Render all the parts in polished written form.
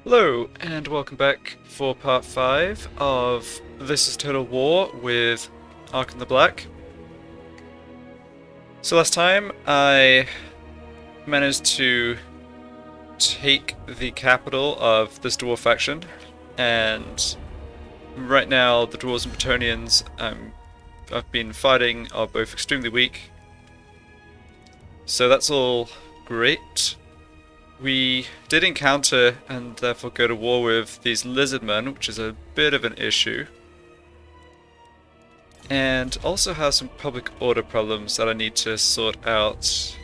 Hello, and welcome back for part 5 of This is Total War with Arkhan the Black. So last time I managed to take the capital of this dwarf faction, and right now the dwarves and Bretonnians I've been fighting are both extremely weak. So that's all great. We did encounter and therefore go to war with these lizardmen, which is a bit of an issue. And also have some public order problems that I need to sort out.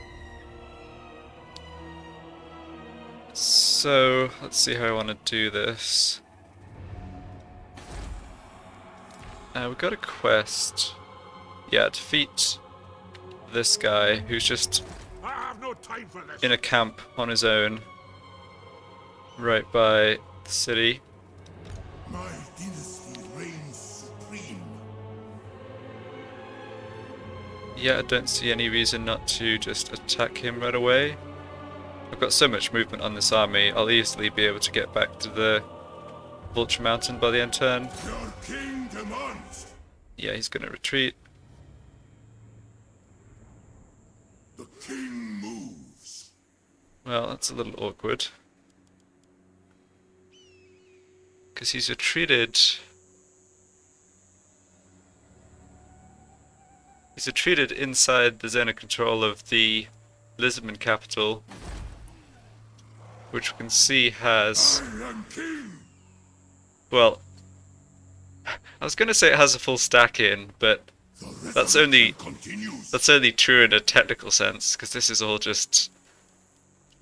So, let's see how I want to do this. We've got a quest. Yeah, defeat this guy who's just in a camp on his own right by the city. My dynasty reigns supreme. Yeah, I don't see any reason not to just attack him right away. I've got so much movement on this army, I'll easily be able to get back to the Vulture Mountain by the end turn. Your king demands. Yeah, he's gonna retreat. The king moves. Well, that's a little awkward. Because he's retreated. He's retreated inside the zone of control of the Lisbon capital, which we can see has. I am king. Well, I was gonna say it has a full stack in, but The that's only continues. that's only true in a technical sense, because this is all just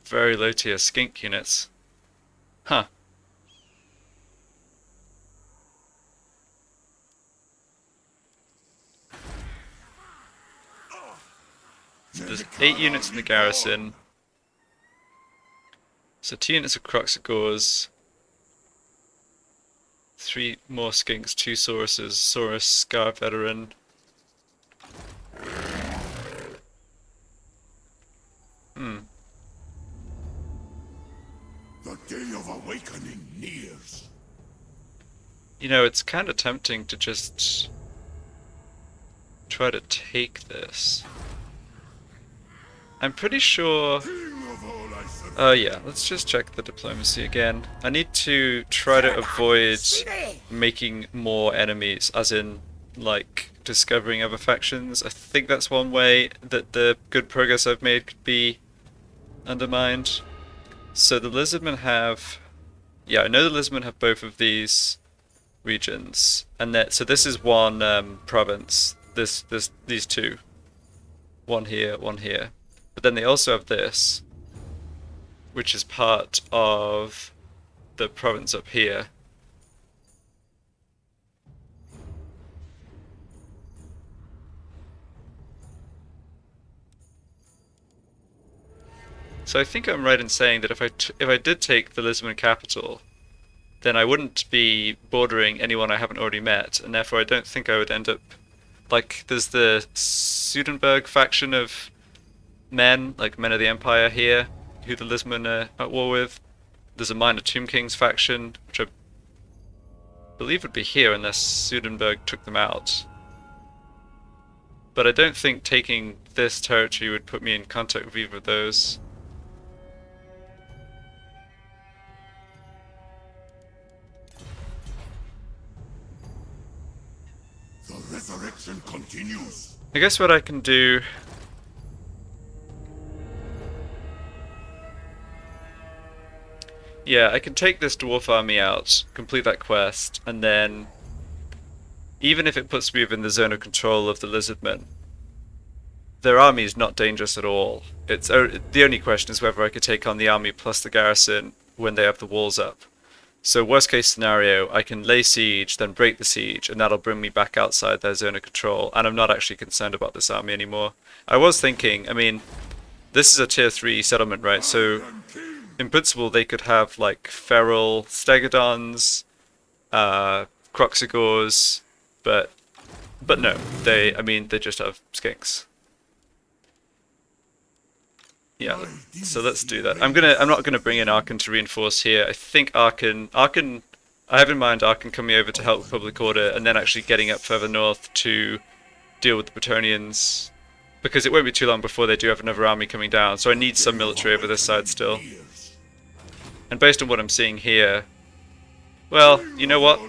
very low tier skink units. Huh. So there's 8 units in the garrison. So 2 units of Croxagores. 3 more skinks, 2 Sauruses, Saurus, Scar Veteran. The day of awakening nears. You know, it's kind of tempting to just try to take this. I'm pretty sure. King of all I serve. Yeah, let's just check the diplomacy again. I need to try to avoid making more enemies, as in, like, discovering other factions. I think that's one way that the good progress I've made could be undermined. So the Lizardmen have. Yeah, I know the Lizardmen have both of these regions, and that so this is one province. These two. One here, one here. But then they also have this, which is part of the province up here. So I think I'm right in saying that if I did take the Lisbon capital, then I wouldn't be bordering anyone I haven't already met, and therefore I don't think I would end up like there's the Sudenburg faction of men, like men of the Empire here, who the Lisbon are at war with. There's a Minor Tomb Kings faction, which I believe would be here unless Sudenburg took them out. But I don't think taking this territory would put me in contact with either of those. The resurrection continues. I guess what I can do. Yeah, I can take this dwarf army out, complete that quest, and then, even if it puts me within the zone of control of the lizardmen, their army is not dangerous at all. It's the only question is whether I could take on the army plus the garrison when they have the walls up. So worst case scenario, I can lay siege, then break the siege, and that'll bring me back outside their zone of control, and I'm not actually concerned about this army anymore. I was thinking, I mean, this is a tier 3 settlement, right? So in principle, they could have like feral stegodons, Croxagores, but no, they just have skinks. Yeah, so let's do that. I'm not gonna bring in Arkhan to reinforce here. I think Arkhan, I have in mind Arkhan coming over to help with public order, and then actually getting up further north to deal with the Bretonnians, because it won't be too long before they do have another army coming down. So I need some military over this side still. And based on what I'm seeing here, well, you know what?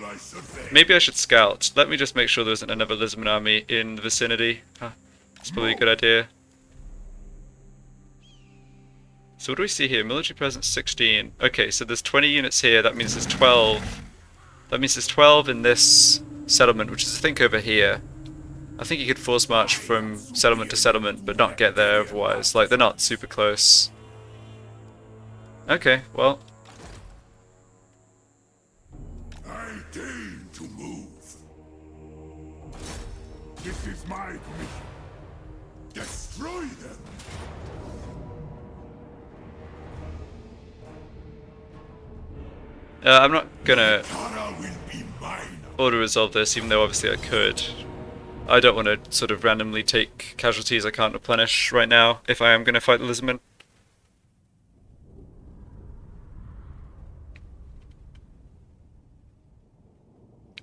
Maybe I should scout. Let me just make sure there isn't another Lisbon army in the vicinity. Huh. That's probably a good idea. So what do we see here? Military presence 16. Okay, so there's 20 units here. That means there's 12. That means there's 12 in this settlement, which is I think over here. I think you could force march from settlement to settlement, but not get there otherwise. Like, they're not super close. Okay, well. I deign to move. This is my commission. Destroy them. I'm not gonna Kara will be mine. auto-resolve this, even though obviously I could. I don't want to sort of randomly take casualties I can't replenish right now if I am going to fight the Lisbon.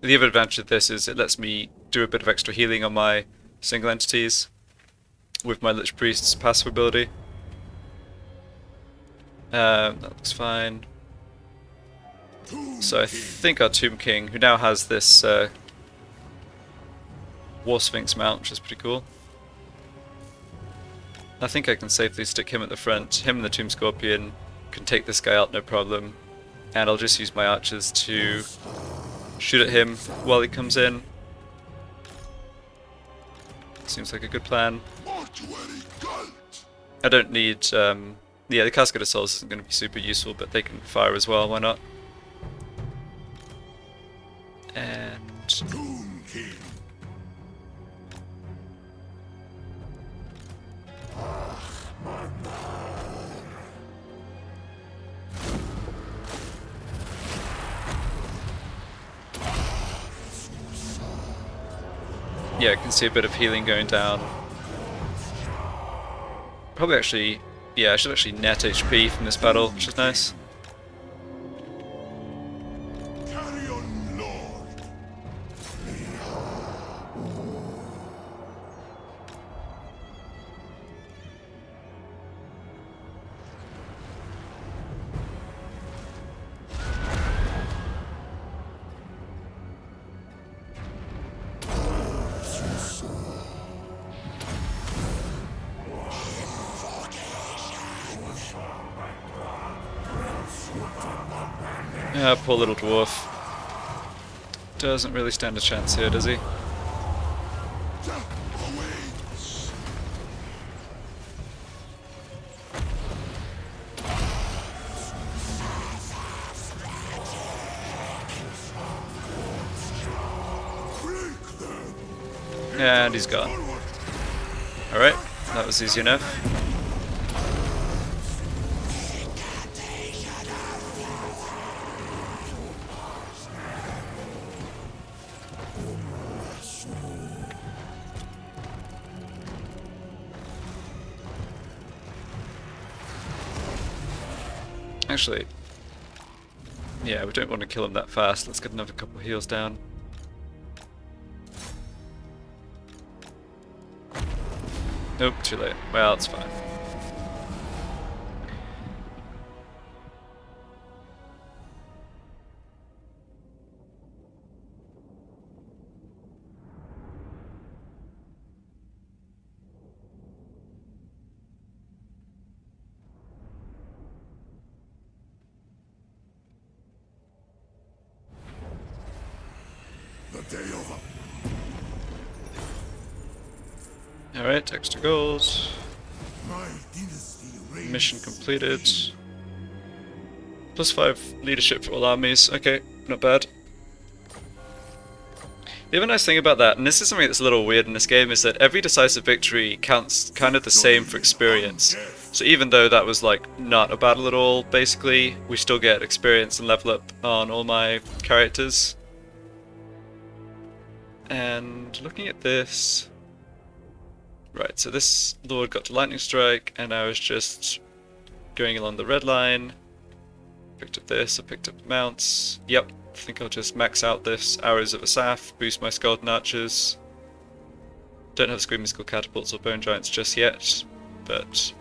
The other advantage of this is it lets me do a bit of extra healing on my single entities with my Lich Priest's passive ability. That looks fine. So I think our Tomb King, who now has this War Sphinx mount, which is pretty cool. I think I can safely stick him at the front. Him and the Tomb Scorpion can take this guy out no problem. And I'll just use my archers to shoot at him while he comes in. Seems like a good plan. I don't need... yeah, the Cascade of Souls isn't going to be super useful, but they can fire as well, why not? And... Tomb King. Yeah, I can see a bit of healing going down. Probably actually... yeah, I should actually net HP from this battle, which is nice. Carry on, Lord. Poor little dwarf. Doesn't really stand a chance here, does he? And he's gone. Alright, that was easy enough. Actually, yeah, we don't want to kill him that fast. Let's get another couple heals down. Nope, too late. Well, it's fine. The day of Alright, extra gold. my dynasty reigns. Mission completed. +5 leadership for all armies. Okay, not bad. The other nice thing about that, and this is something that's a little weird in this game, is that every decisive victory counts kind of the same for experience. So even though that was like not a battle at all, basically, we still get experience and level up on all my characters. And looking at this, Right, so this lord got to lightning strike, and I was just going along the red line. Picked up this, I picked up mounts. Yep, I think I'll just max out this Arrows of Asaph, boost my Skeleton Archers. Don't have Screaming Skull Catapults or Bone Giants just yet, but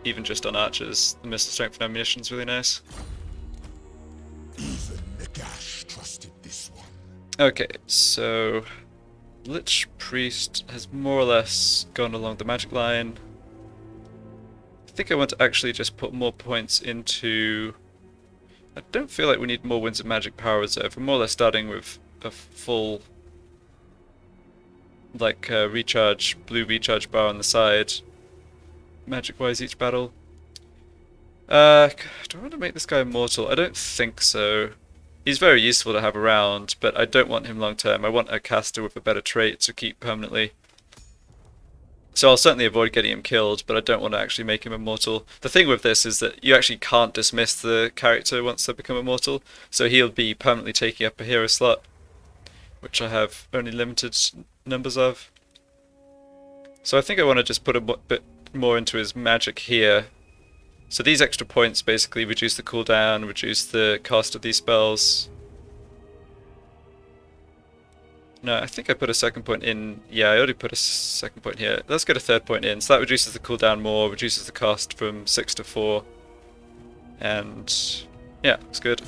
even just on Archers, the missile strength and ammunition is really nice. Even Nagash trusted this one. Okay, so Lich Priest has more or less gone along the magic line. I think I want to actually just put more points into... I don't feel like we need more Winds of Magic Power Reserve. We're more or less starting with a full like recharge, blue recharge bar on the side, magic-wise each battle. Do I want to make this guy immortal? I don't think so. He's very useful to have around, but I don't want him long term. I want a caster with a better trait to keep permanently. So I'll certainly avoid getting him killed, but I don't want to actually make him immortal. The thing with this is that you actually can't dismiss the character once they become immortal, so he'll be permanently taking up a hero slot, which I have only limited numbers of. So I think I want to just put a bit more into his magic here. So these extra points basically reduce the cooldown, reduce the cost of these spells. No, I think I put a second point in. Yeah, I already put a second point here. Let's get a third point in. So that reduces the cooldown more, reduces the cost from 6 to 4. And yeah, it's good.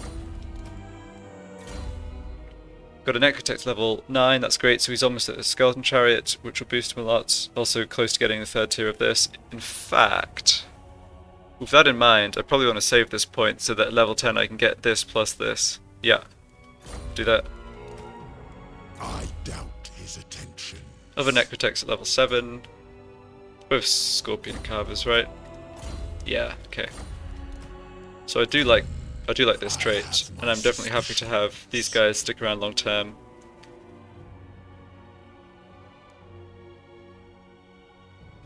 Got a Necrotect level 9, that's great, so he's almost at the Skeleton Chariot, which will boost him a lot. Also close to getting the third tier of this. In fact, with that in mind, I probably want to save this point so that at level 10 I can get this plus this. Yeah, do that. I doubt his attention. Other Necrotects at level 7. Both Scorpion Carvers, right? Yeah, okay. So I do like this trait, and I'm definitely happy to have these guys stick around long term.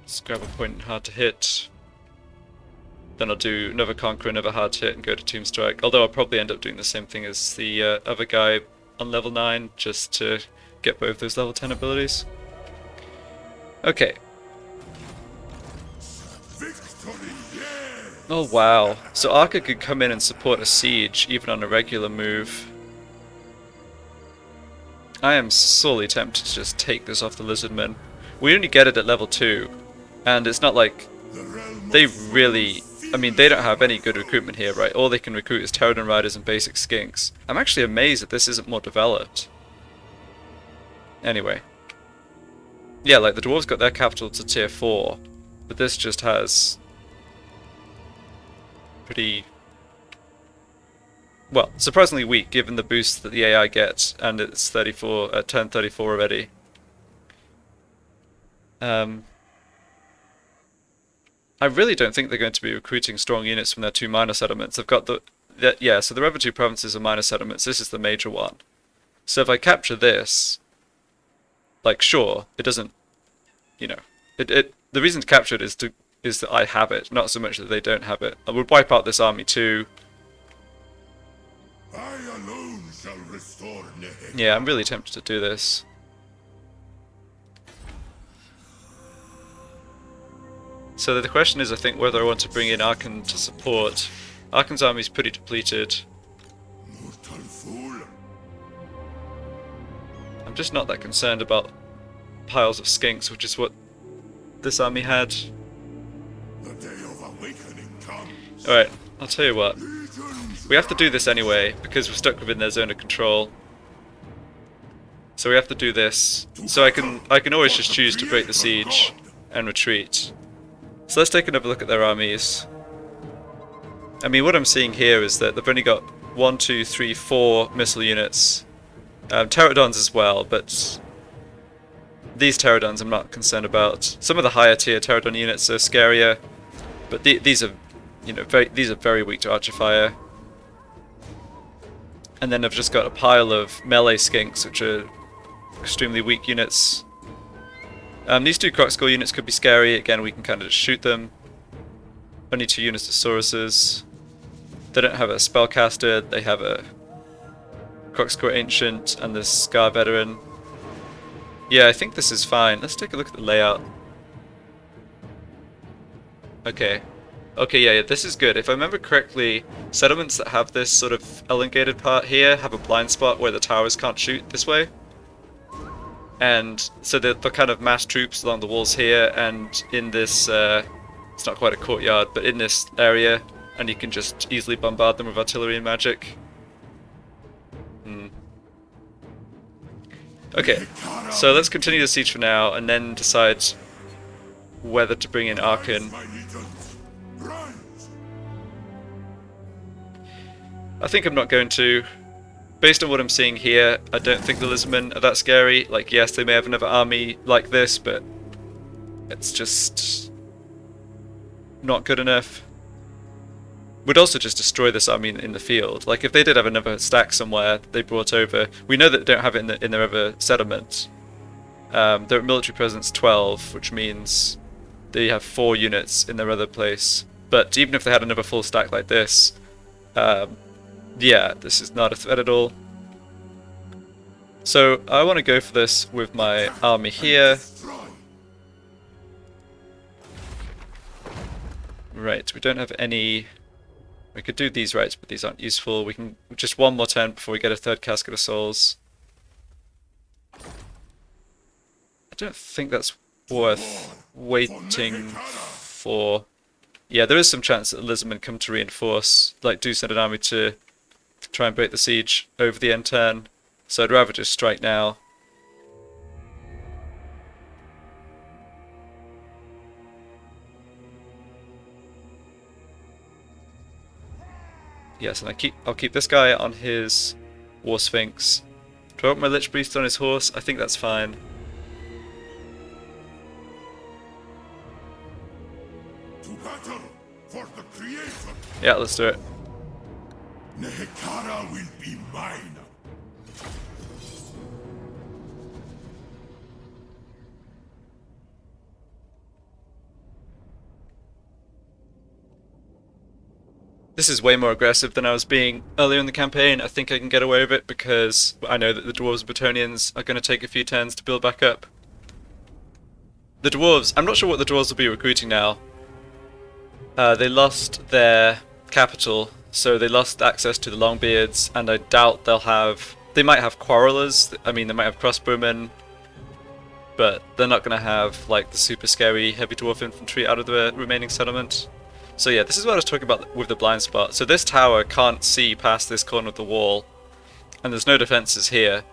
Let's grab a point in hard to hit. Then I'll do another Conqueror, another hard to hit, and go to Tomb Strike. Although I'll probably end up doing the same thing as the other guy on level 9, just to get both those level 10 abilities. Okay. Oh wow, so Arkhan could come in and support a siege even on a regular move. I am sorely tempted to just take this off the Lizardmen. We only get it at level 2, and it's not like they really... I mean, they don't have any good recruitment here, right? All they can recruit is Pterodon Riders and basic skinks. I'm actually amazed that this isn't more developed. Anyway. Yeah, like the Dwarves got their capital to tier 4, but this just has... pretty... well, surprisingly weak given the boost that the AI gets, and it's 34 turn 34 already. I really don't think they're going to be recruiting strong units from their 2 minor settlements. They've got yeah, so the other 2 provinces are minor settlements. This is the major one. So if I capture this, like, sure, it doesn't, you know, the reason to capture it is that I have it, not so much that they don't have it. I would wipe out this army too. I alone shall restore Nehek. Yeah, I'm really tempted to do this. So the question is, I think, whether I want to bring in Arkhan to support. Arkhan's army is pretty depleted. Mortal fool. I'm just not that concerned about piles of skinks, which is what this army had. The day of awakening comes. Alright, I'll tell you what. We have to do this anyway, because we're stuck within their zone of control. So we have to do this. So I can always just choose to break the siege and retreat. So let's take another look at their armies. I mean, what I'm seeing here is that they've only got 1, 2, 3, 4 missile units. Pterodons as well, but these Pterodons I'm not concerned about. Some of the higher tier Pterodon units are scarier, but these are, you know, very weak to archer fire. And then I've just got a pile of melee skinks, which are extremely weak units. These 2 Crocskull units could be scary. Again, we can kind of just shoot them. Only 2 Unistosauruses. They don't have a spellcaster. They have a Crocskull Ancient and the Scar Veteran. Yeah, I think this is fine. Let's take a look at the layout. Okay. Okay, yeah, this is good. If I remember correctly, settlements that have this sort of elongated part here have a blind spot where the towers can't shoot this way. And so they'll kind of mass troops along the walls here and in this, it's not quite a courtyard, but in this area, and you can just easily bombard them with artillery and magic. Okay, so let's continue the siege for now, and then decide whether to bring in Arkhan. I think I'm not going to. Based on what I'm seeing here, I don't think the Lizardmen are that scary. Like, yes, they may have another army like this, but it's just not good enough. Would also just destroy this army in the field. Like, if they did have another stack somewhere they brought over, we know that they don't have it in their other settlement. They're at military presence 12, which means they have 4 units in their other place. But even if they had another full stack like this, yeah, this is not a threat at all. So I want to go for this with my army here. Right, we don't have any... We could do these rights, but these aren't useful. We can just one more turn before we get a third Casket of Souls. I don't think that's worth waiting for. Yeah, there is some chance that the Lizardmen come to reinforce, like do send an army to try and break the siege over the end turn. So I'd rather just strike now. Yes, and I'll keep this guy on his War Sphinx. Do I want my Lich Priest on his horse? I think that's fine. To battle for the Creator. Yeah, let's do it. Nehekara will be mine. This is way more aggressive than I was being earlier in the campaign. I think I can get away with it because I know that the Dwarves and Bretonnians are going to take a few turns to build back up. The Dwarves, I'm not sure what the Dwarves will be recruiting now. They lost their capital, so they lost access to the Longbeards, and I doubt they'll have... They might have Quarrelers, I mean they might have Crossbowmen, but they're not going to have like the super scary heavy dwarf infantry out of the remaining settlement. So yeah, this is what I was talking about with the blind spot. So this tower can't see past this corner of the wall, and there's no defenses here.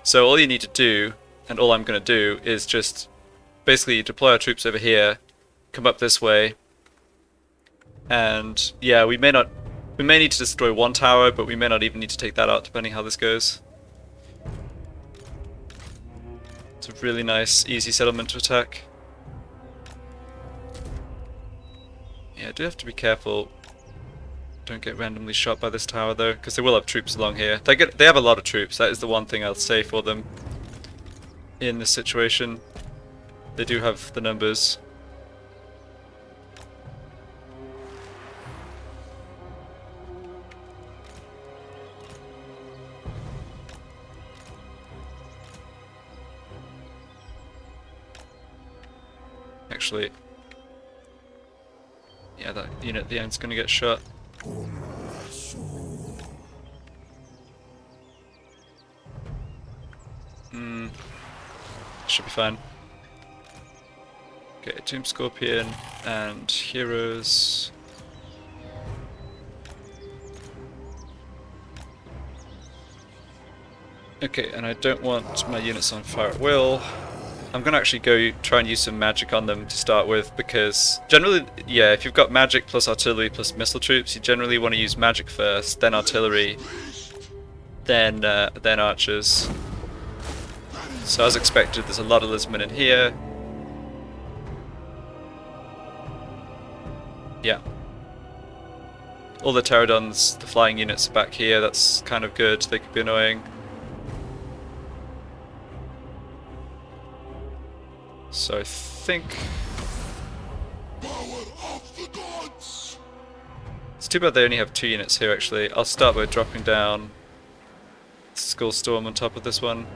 So all you need to do, and all I'm going to do, is just basically deploy our troops over here, come up this way, and yeah, we may need to destroy one tower, but we may not even need to take that out, depending how this goes. It's a really nice, easy settlement to attack. Yeah, I do have to be careful. Don't get randomly shot by this tower though, because they will have troops along here. They have a lot of troops. That is the one thing I'll say for them in this situation. They do have the numbers. Actually, yeah, that unit at the end's gonna get shot. Should be fine. Okay, Tomb Scorpion and Heroes. Okay, and I don't want my units on fire at will. I'm gonna actually go try and use some magic on them to start with, because generally, yeah, if you've got magic plus artillery plus missile troops, you generally want to use magic first, then artillery, then archers. So as expected, there's a lot of Lizardmen in here. Yeah. All the pterodons, the flying units are back here, that's kind of good, they could be annoying. So I think... It's too bad they only have 2 units here actually. I'll start by dropping down Skullstorm on top of this one.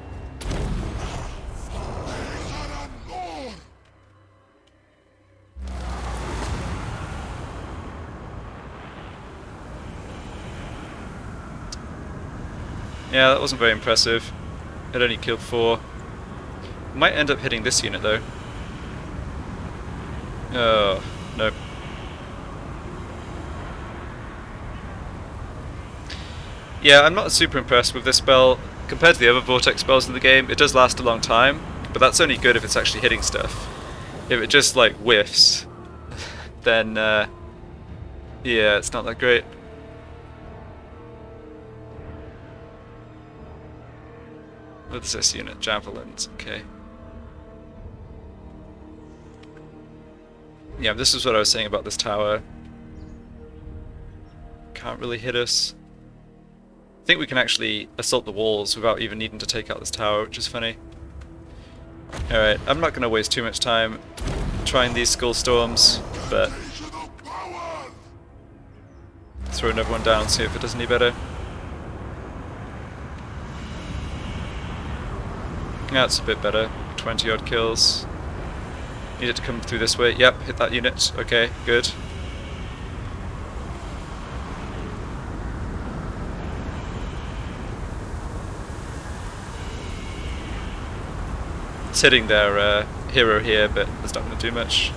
Yeah, that wasn't very impressive. It only killed 4. Might end up hitting this unit though. Oh, nope. Yeah, I'm not super impressed with this spell. Compared to the other Vortex spells in the game, it does last a long time, but that's only good if it's actually hitting stuff. If it just, like, whiffs, then, yeah, it's not that great. What is this unit? Javelins, okay. Yeah, this is what I was saying about this tower. Can't really hit us. I think we can actually assault the walls without even needing to take out this tower, which is funny. Alright, I'm not going to waste too much time trying these skull storms, but throw another one down, see if it does any better. That's a bit better. 20 odd kills. Need it to come through this way. Yep, hit that unit. Okay, good. It's hitting their hero here, but it's not going to do much.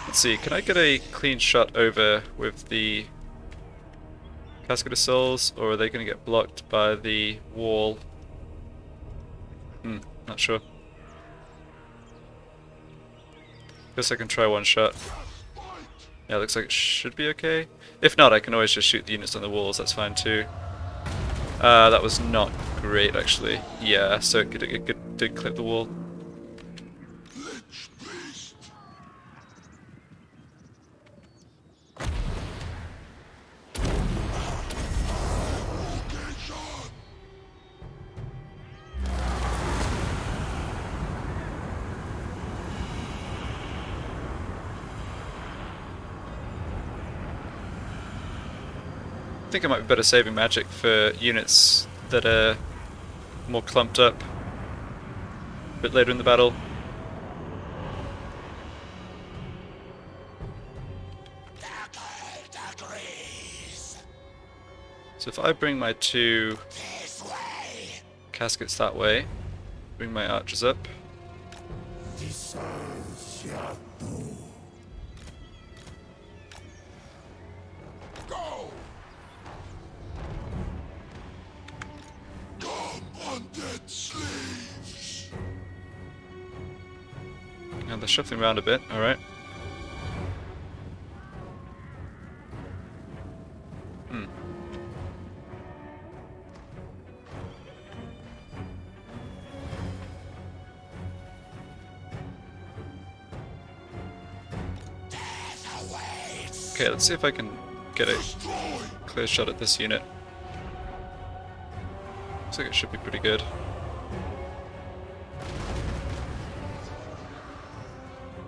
Let's see, can I get a clean shot over with the Casket of Souls, or are they going to get blocked by the wall? Not sure. Guess I can try one shot. Yeah, looks like it should be okay. If not, I can always just shoot the units on the walls, that's fine too. That was not great actually. Yeah, so it did clip the wall. I think I might be better saving magic for units that are more clumped up a bit later in the battle. So if I bring my 2 caskets that way, bring my archers up. And they're shuffling around a bit, alright. Okay, let's see if I can get a clear shot at this unit. Looks like it should be pretty good.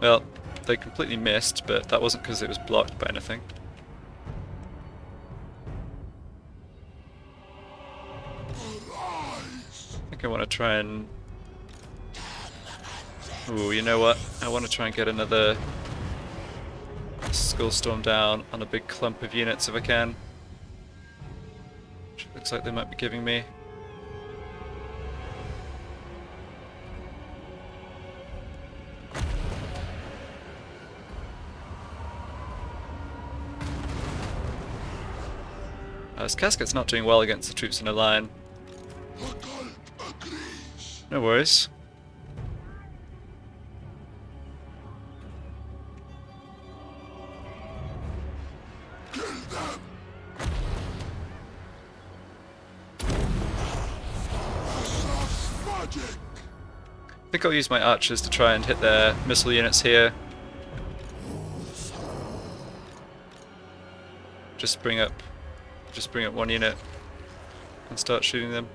Well, they completely missed, but that wasn't because it was blocked by anything. I think I want to try and... Ooh, you know what? I want to try and get another Skull Storm down on a big clump of units if I can. Which looks like they might be giving me. This casket's not doing well against the troops in a line. No worries. I think I'll use my archers to try and hit their missile units here. Just bring up one unit and start shooting them.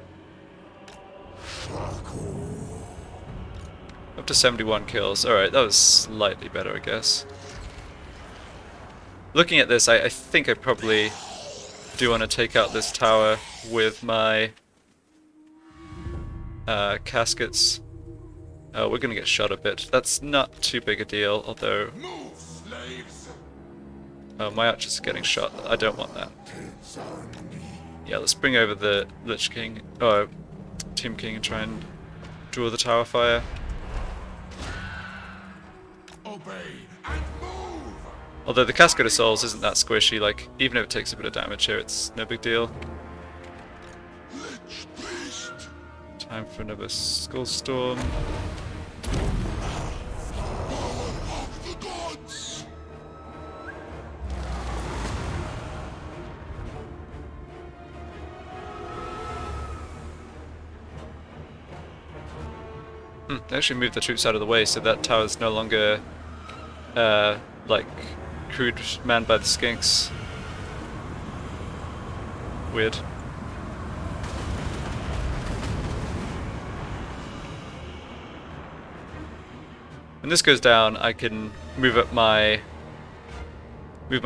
Up to 71 kills. Alright, that was slightly better, I guess. Looking at this, I think I probably do want to take out this tower with my caskets. Oh, we're going to get shot a bit. That's not too big a deal, although Oh, my archers are getting shot. I don't want that. Yeah, let's bring over the Lich King. Oh, Team King and try and draw the tower fire. Obey and move. Although the Cascade of Souls isn't that squishy, like, even if it takes a bit of damage here, it's no big deal. Lich beast. Time for another Skull Storm. Power of the gods. They actually moved the troops out of the way, so that tower's no longer, like, crude manned by the skinks. Weird. When this goes down, I can move my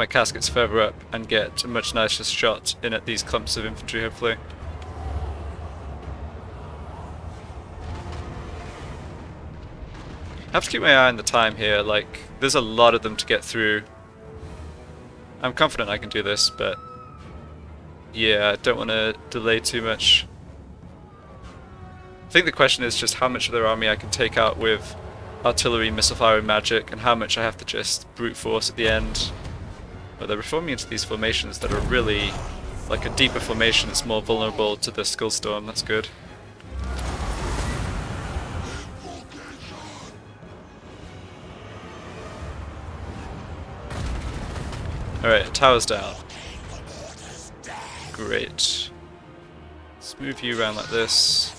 caskets further up and get a much nicer shot in at these clumps of infantry, hopefully. I have to keep my eye on the time here, like, there's a lot of them to get through. I'm confident I can do this, but yeah, I don't want to delay too much. I think the question is just how much of their army I can take out with artillery, missile fire, and magic, and how much I have to just brute force at the end. But they're reforming into these formations that are really like a deeper formation that's more vulnerable to the Skull Storm. That's good. Alright, tower's down. Great. Let's move you around like this.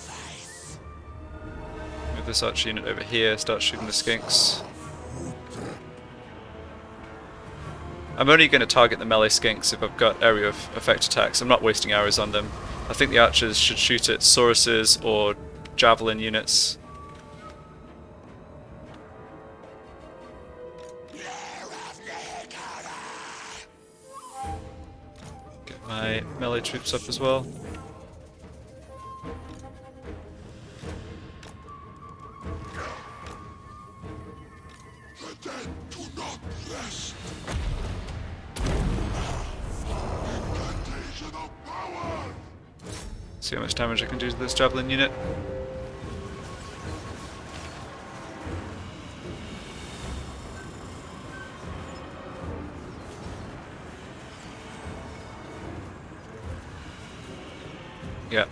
Move this archer unit over here, start shooting the skinks. I'm only going to target the melee skinks if I've got area of effect attacks. I'm not wasting arrows on them. I think the archers should shoot at Sauruses or javelin units. Get my melee troops up as well. The dead do not rest. Incantation of power. See how much damage I can do to this javelin unit. Yeah.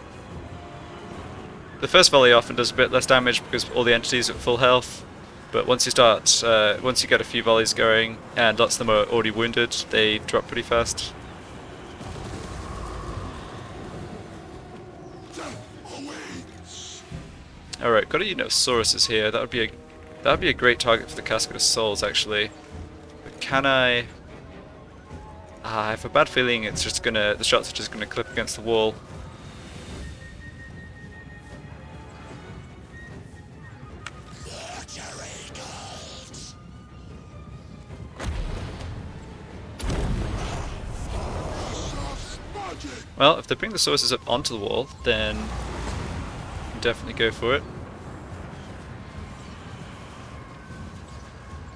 The first volley often does a bit less damage because all the entities are at full health, but once you start, once you get a few volleys going and lots of them are already wounded, they drop pretty fast. Alright, got a unit of Sauruses here. That would be a great target for the Cascade of Souls, actually. But can I? I have a bad feeling it's just the shots are just gonna clip against the wall. Well, if they bring the Sauruses up onto the wall, then definitely go for it.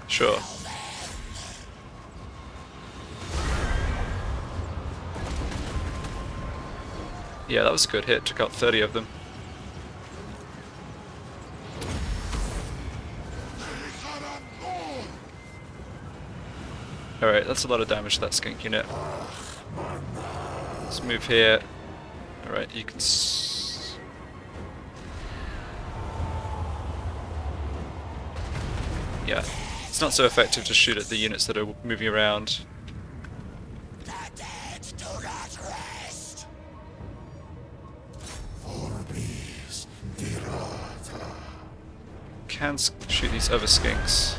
Sure. Yeah, that was a good hit. Took out 30 of them. Alright, that's a lot of damage to that skink unit. Let's move here. Alright, you can yeah, it's not so effective to shoot at the units that are moving around. The dead do not rest. Forbis dirata. Can shoot these other skinks.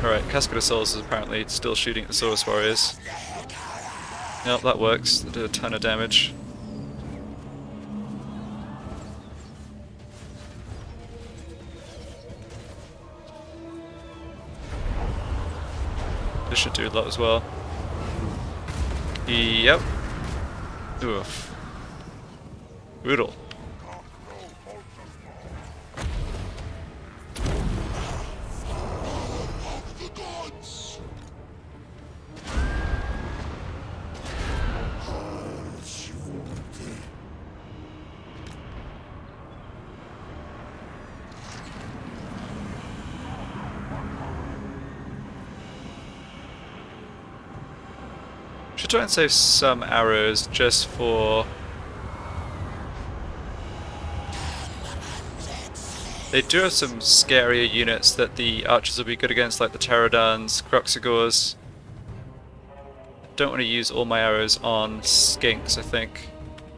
Alright, Cascade of Souls is apparently still shooting at the Saurus Warriors. Yep, that works. They did a ton of damage. This should do a lot as well. Yep. Oof. Brutal. Should try and save some arrows just for... They do have some scarier units that the archers will be good against, like the pterodons, croxigors. Don't want to use all my arrows on skinks, I think.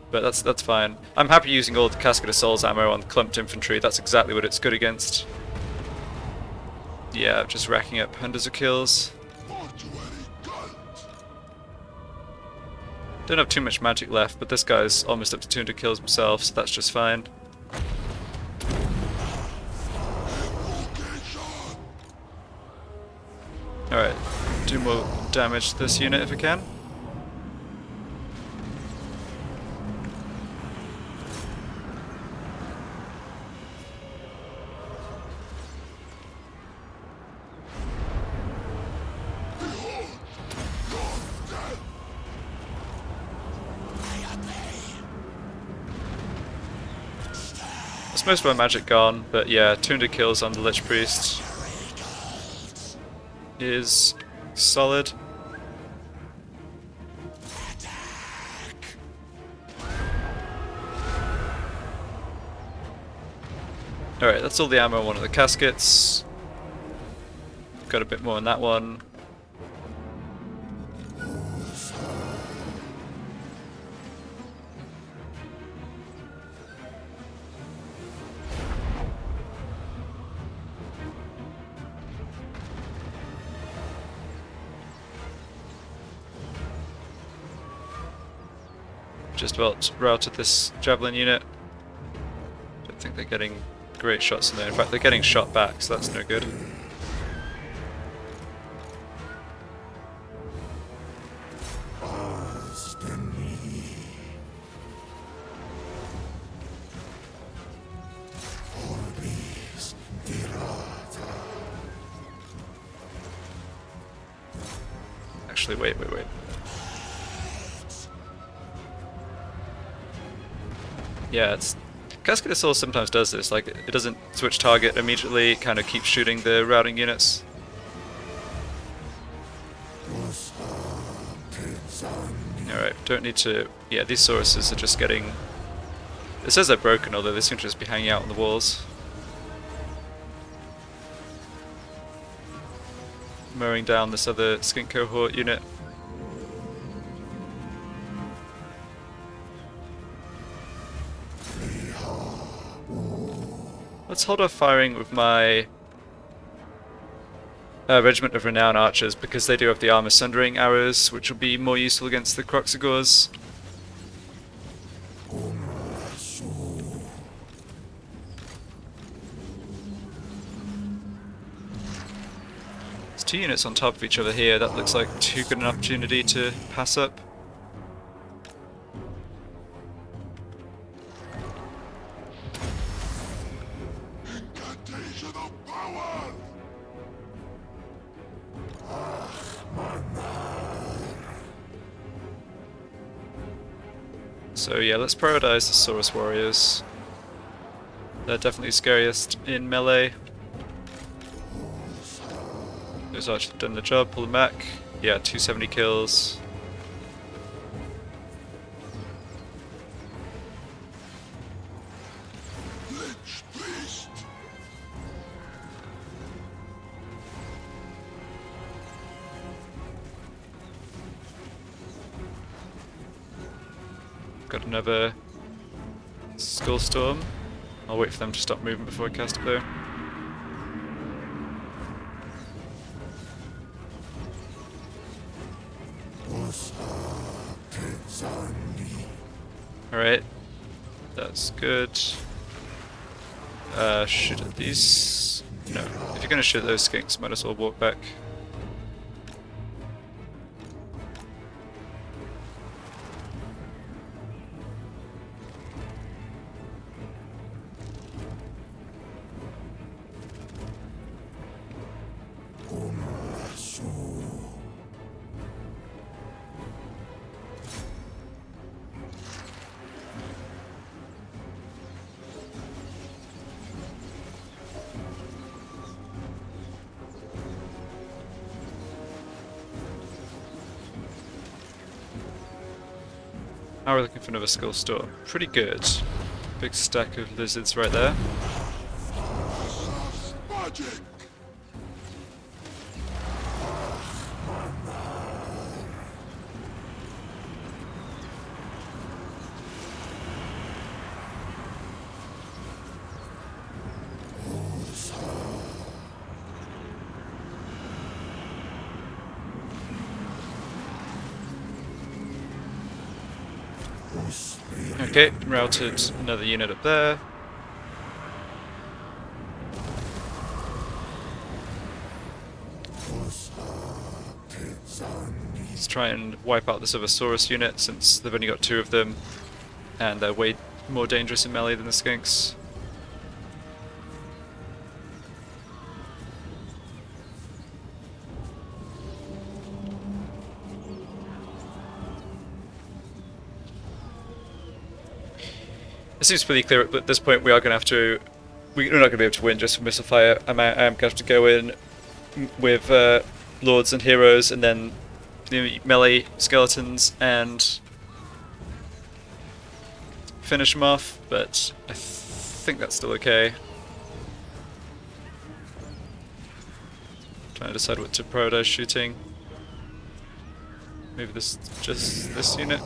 But that's fine. I'm happy using all the Casket of Souls ammo on clumped infantry. That's exactly what it's good against. Yeah, just racking up hundreds of kills. Don't have too much magic left, but this guy's almost up to 200 kills himself, so that's just fine. Alright, do more damage to this unit if I can. That's most of my magic gone, but yeah, 200 kills on the Lich Priest is solid. Alright, that's all the ammo on one of the caskets. Got a bit more on that one. Just about routed this javelin unit. Don't think they're getting great shots in there. In fact, they're getting shot back, so that's no good. Actually, wait. Yeah, it's... Casket of Souls sometimes does this, like it doesn't switch target immediately, it kind of keeps shooting the routing units. Alright, don't need to... Yeah, these Sauruses are just getting... It says they're broken, although they seem to just be hanging out on the walls. Mowing down this other skink cohort unit. Let's hold off firing with my Regiment of Renown Archers, because they do have the armor sundering arrows, which will be more useful against the Croxigors. There's two units on top of each other here. That looks like too good an opportunity to pass up. So yeah, let's prioritize the Saurus Warriors. They're definitely scariest in melee. Those archers have done the job, pull them back. Yeah, 270 kills. Got another Skull Storm. I'll wait for them to stop moving before I cast it though. Alright, that's good. Shoot at these. No, if you're gonna shoot those skinks, might as well walk back. How are we looking for another skill store? Pretty good. Big stack of lizards right there. Magic. Okay, routed another unit up there. Let's try and wipe out this other Saurus unit since they've only got 2 of them and they're way more dangerous in melee than the skinks. It seems pretty clear at this point we are going to have to... We're not going to be able to win just from missile fire. I am going to have to go in with Lords and Heroes and then the melee skeletons and finish them off, but I think that's still okay. Trying to decide what to prioritize shooting. Maybe just this unit.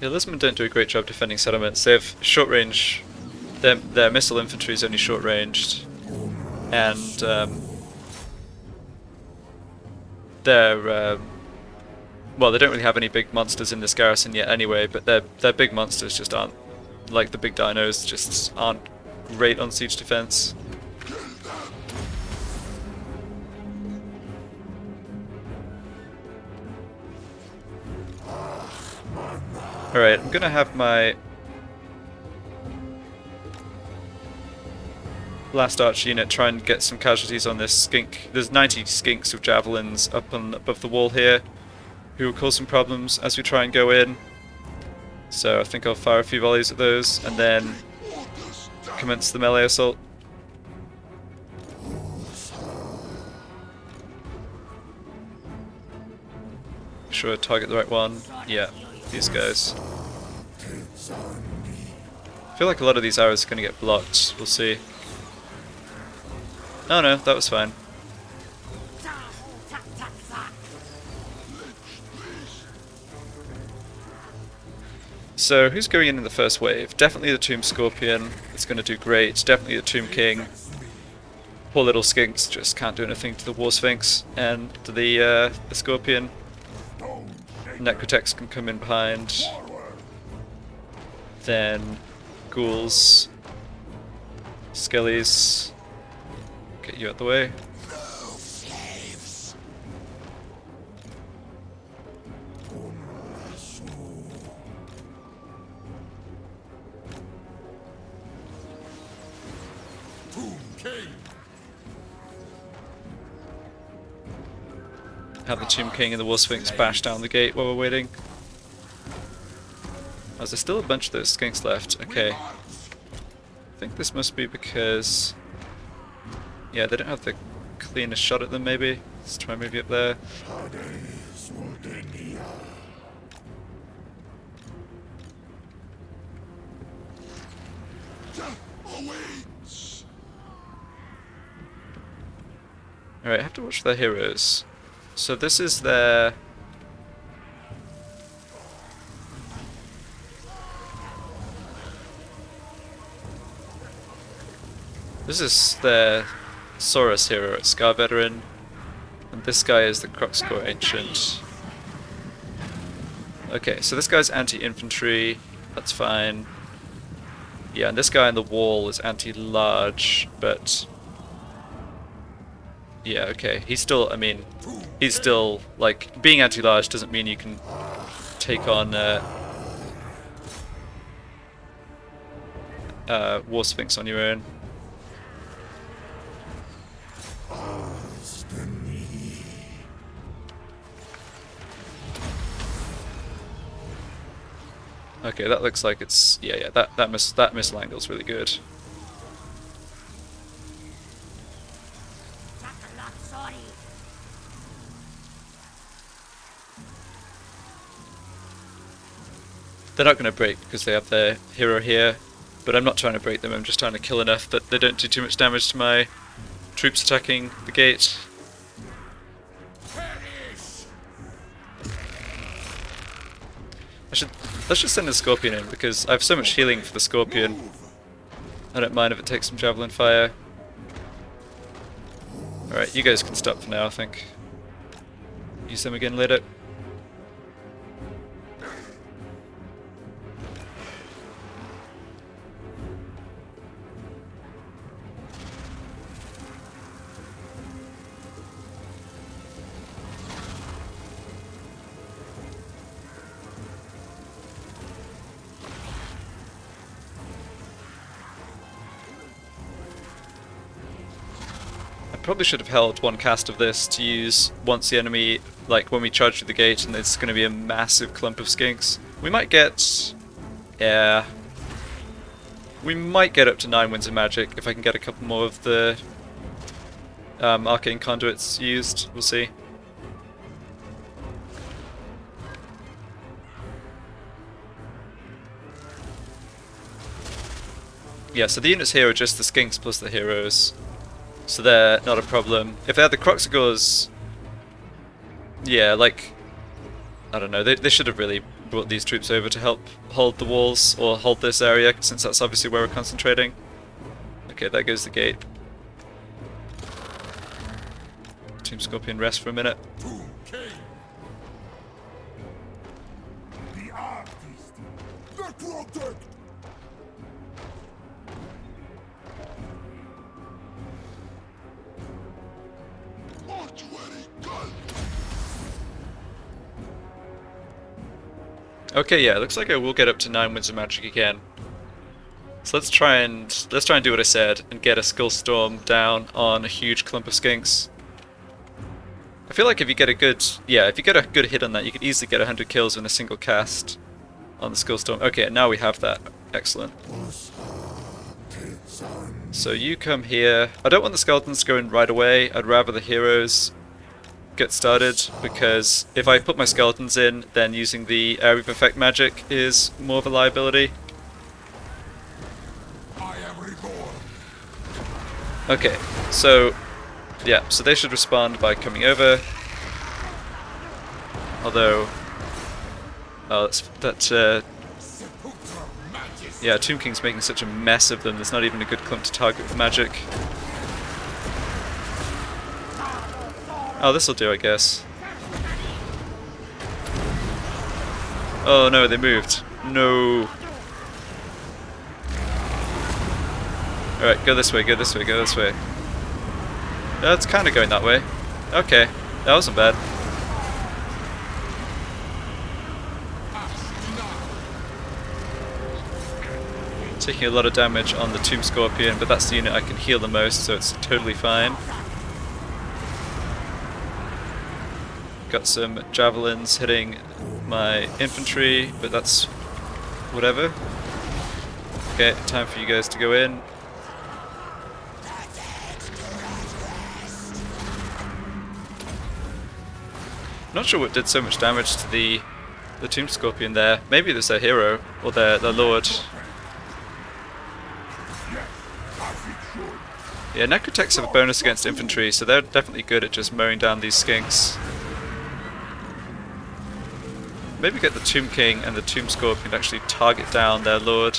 Yeah, Lisbon don't do a great job defending settlements. They have short range. Their missile infantry is only short ranged, and well, they don't really have any big monsters in this garrison yet, anyway. But their big monsters just aren't like the big dinos. Just aren't great on siege defense. Alright, I'm gonna have my last arch unit try and get some casualties on this skink. There's 90 skinks with javelins up on above the wall here, who will cause some problems as we try and go in. So I think I'll fire a few volleys at those and then commence the melee assault. Make sure I target the right one. Yeah. These guys. I feel like a lot of these arrows are going to get blocked. We'll see. Oh no, that was fine. So, who's going in the first wave? Definitely the Tomb Scorpion. It's going to do great. Definitely the Tomb King. Poor little skinks just can't do anything to the War Sphinx and to the Scorpion. Necrotex can come in behind. Then ghouls, skellies, get you out the way. Have the Tomb King and the War Sphinx bash down the gate while we're waiting. Oh, there's still a bunch of those skinks left. Okay. I think this must be because... yeah, they don't have the cleanest shot at them, maybe. Let's try and move you up there. Alright, I have to watch their heroes. So this is their... this is their Saurus hero at Scar Veteran, and this guy is the Croxcore Ancient. Okay, so this guy's anti-infantry, that's fine. Yeah, and this guy on the wall is anti-large, but... yeah, okay, he's still, I mean, he's still, like, being anti-large doesn't mean you can take on War Sphinx on your own. Okay, that looks like it's yeah. That missile angle's really good. They're not going to break because they have their hero here, but I'm not trying to break them. I'm just trying to kill enough that they don't do too much damage to my troops attacking the gate. Let's just send the Scorpion in because I have so much healing for the Scorpion. I don't mind if it takes some javelin fire. Alright, you guys can stop for now, I think. Use them again later. Probably should have held one cast of this to use once the enemy, like when we charge through the gate and it's going to be a massive clump of skinks. We might get, yeah, we might get up to 9 winds of magic if I can get a couple more of the arcane conduits used. We'll see. Yeah, so the units here are just the skinks plus the heroes. So they're not a problem. If they had the Croxagors, yeah, like, I don't know, they should have really brought these troops over to help hold the walls, or hold this area, since that's obviously where we're concentrating. Okay, there goes the gate. Team Scorpion rest for a minute. The artist, the protect. Okay, yeah, looks like I will get up to 9 winds of magic again. So let's try and do what I said and get a Skull Storm down on a huge clump of skinks. I feel like if you get a good hit on that, you could easily get 100 kills in a single cast on the Skull Storm. Okay, now we have that. Excellent. So you come here. I don't want the skeletons to go in right away. I'd rather the heroes get started, because if I put my skeletons in, then using the area of effect magic is more of a liability. I am reborn. Okay, so yeah, so they should respond by coming over. Although, oh, yeah, Tomb King's making such a mess of them. There's not even a good clump to target with magic. Oh, this'll do, I guess. Oh no, they moved. No. Alright, go this way, go this way, go this way. It's kind of going that way. Okay, that wasn't bad. Taking a lot of damage on the Tomb Scorpion, but that's the unit I can heal the most, so it's totally fine. Got some javelins hitting my infantry, but that's whatever. Okay, time for you guys to go in. Not sure what did so much damage to the Tomb Scorpion there. Maybe there's their hero, or their lord. Yeah, Necrotechs have a bonus against infantry, so they're definitely good at just mowing down these skinks. Maybe get the Tomb King and the Tomb Scorpion to actually target down their lord.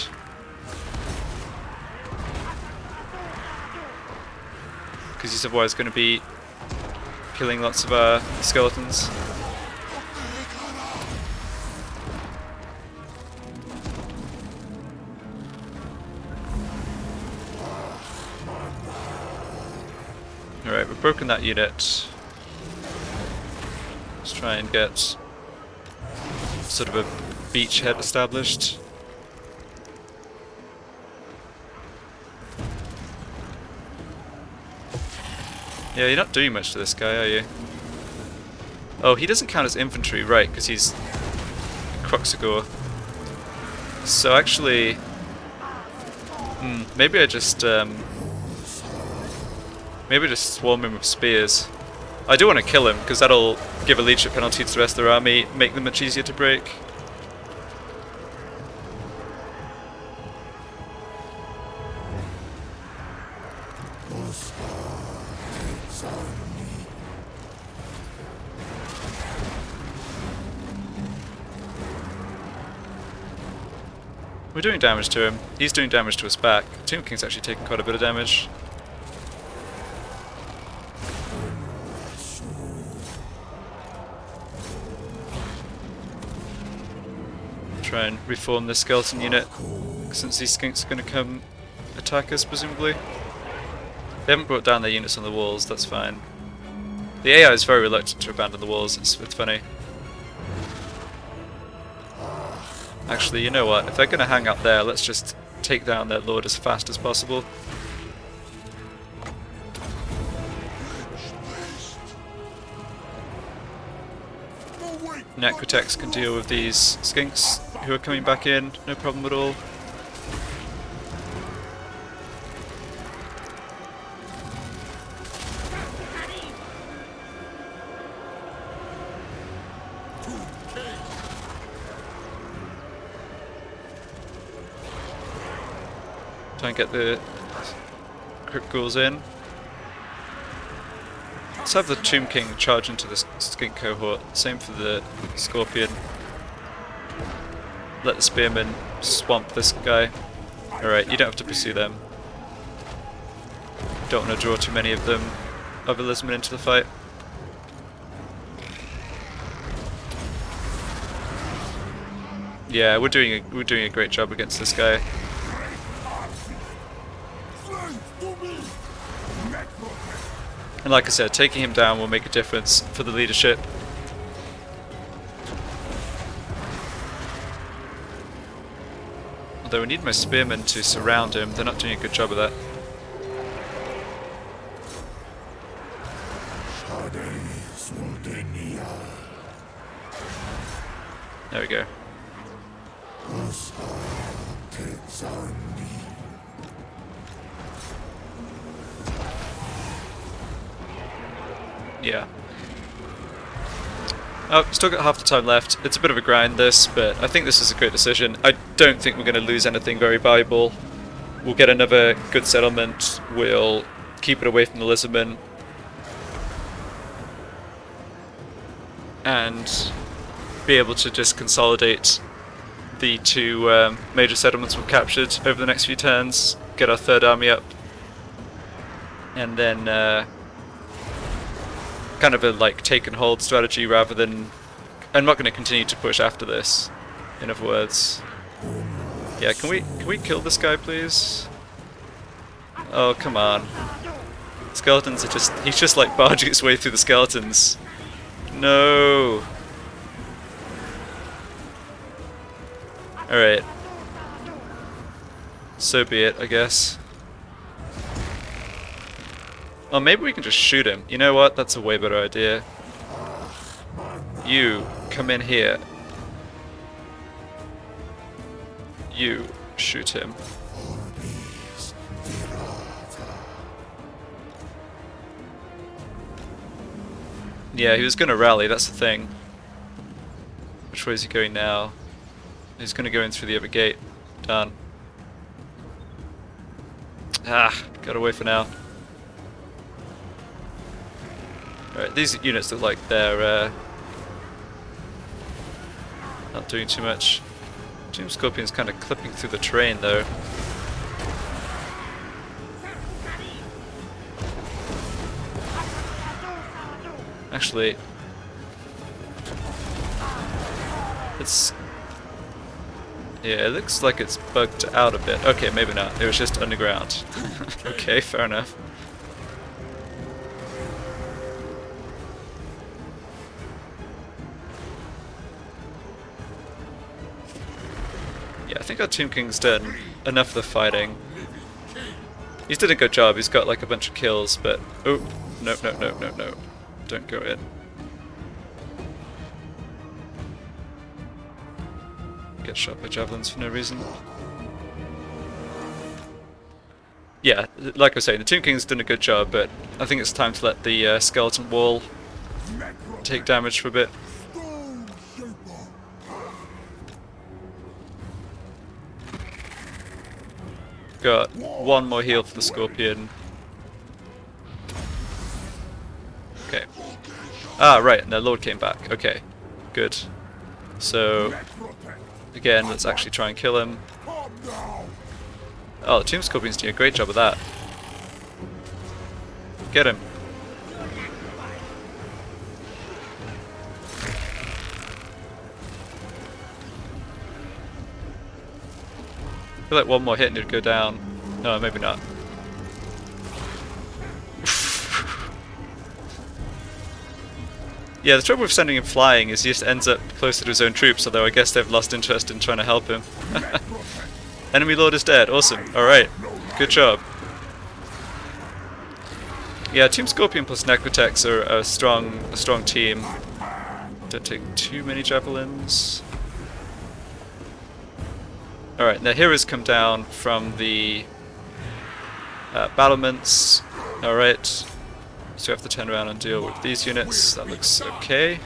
Because he's otherwise going to be killing lots of skeletons. Alright, we've broken that unit. Let's try and get sort of a beachhead established. Yeah, you're not doing much to this guy, are you? Oh, he doesn't count as infantry, right, because he's Croxagor. So actually, maybe I just swarm him with spears. I do want to kill him because that'll give a leadership penalty to the rest of their army, make them much easier to break. We're doing damage to him. He's doing damage to us back. Tomb King's actually taking quite a bit of damage. Try and reform the skeleton unit, since these skinks are going to come attack us, presumably. They haven't brought down their units on the walls, that's fine. The AI is very reluctant to abandon the walls, it's funny. Actually, you know what? If they're going to hang out there, let's just take down their lord as fast as possible. Necrotex can deal with these skinks who are coming back in, no problem at all. Try and get the crypt ghouls in. Let's have the Tomb King charge into the skink cohort. Same for the Scorpion. Let the Spearman swamp this guy. Alright, you don't have to pursue them. Don't want to draw too many of them, other Lisman into the fight. Yeah, we're doing a great job against this guy. And like I said, taking him down will make a difference for the leadership. Although we need my spearmen to surround him, they're not doing a good job of that. There we go. Yeah. Oh, still got half the time left. It's a bit of a grind this, but I think this is a great decision. I don't think we're going to lose anything very valuable. We'll get another good settlement. We'll keep it away from the lizardmen. And be able to just consolidate the two major settlements we've captured over the next few turns. Get our third army up. And then kind of a like take and hold strategy rather than... I'm not going to continue to push after this, in other words. Yeah, can we kill this guy please? Oh, come on. Skeletons are just... he's just like barging his way through the skeletons. No! Alright. So be it, I guess. Oh, maybe we can just shoot him. You know what? That's a way better idea. You, come in here. You, shoot him. Yeah, he was gonna rally, that's the thing. Which way is he going now? He's gonna go in through the other gate. Done. Ah, got away for now. Alright, these units look like they're not doing too much. Tomb Scorpion's kind of clipping through the terrain though. Actually, it's... yeah, it looks like it's bugged out a bit. Okay, maybe not. It was just underground. Okay, fair enough. Yeah, I think our Tomb King's done enough of the fighting. He's done a good job. He's got like a bunch of kills, but... oh, no, no, no, no, no. Don't go in. get shot by javelins for no reason. Yeah, like I was saying, the Tomb King's done a good job, but I think it's time to let the skeleton wall take damage for a bit. Got one more heal for the Scorpion. Okay. Ah, right, and their Lord came back. Okay, good. So, again, let's actually try and kill him. Oh, the Tomb Scorpion's doing a great job of that. Get him. I feel like one more hit and it'd go down. No, maybe not. Yeah, the trouble with sending him flying is he just ends up closer to his own troops, although I guess they've lost interest in trying to help him. Enemy Lord is dead. Awesome. Alright. Good job. Yeah, Team Scorpion plus Necrotex are a strong team. Don't take too many javelins. Alright, their heroes come down from the battlements. Alright, so we have to turn around and deal with these units. That looks okay.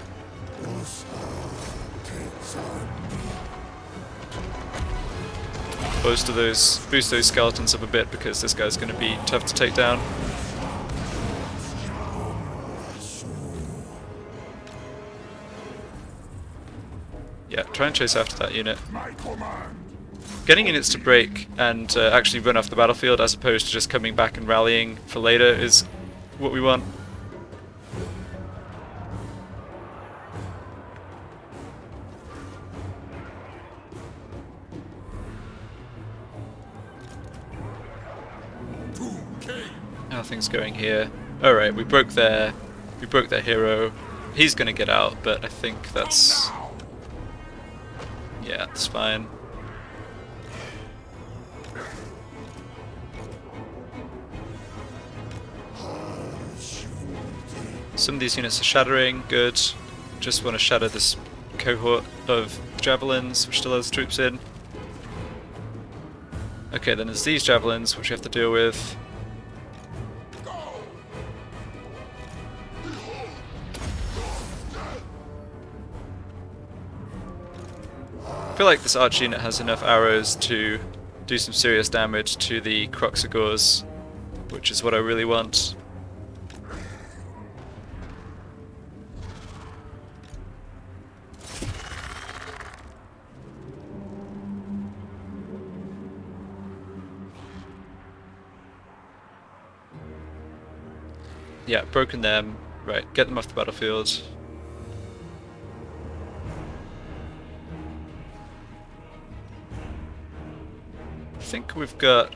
Boost those skeletons up a bit because this guy's going to be tough to take down. Yeah, try and chase after that unit. Getting units to break and actually run off the battlefield as opposed to just coming back and rallying for later is what we want. How are things going here? Alright, we broke their hero. He's gonna get out, but I think that's... yeah, it's fine. Some of these units are shattering, good. Just want to shatter this cohort of javelins, which still has troops in. Okay, then there's these javelins, which we have to deal with. I feel like this arch unit has enough arrows to do some serious damage to the Croxagores, which is what I really want. Yeah, broken them. Right, get them off the battlefield. I think we've got...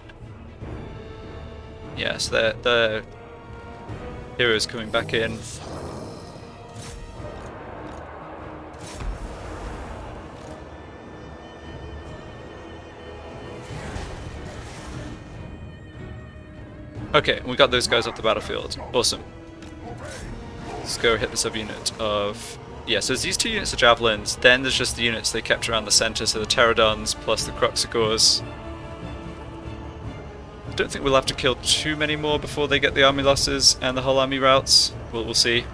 yeah, so their heroes coming back in. Okay, we got those guys off the battlefield. Awesome. Let's go hit the subunit of... yeah, so there's these two units of javelins, then there's just the units they kept around the center, so the pterodons plus the Croxagores. I don't think we'll have to kill too many more before they get the army losses and the whole army routes. We'll see.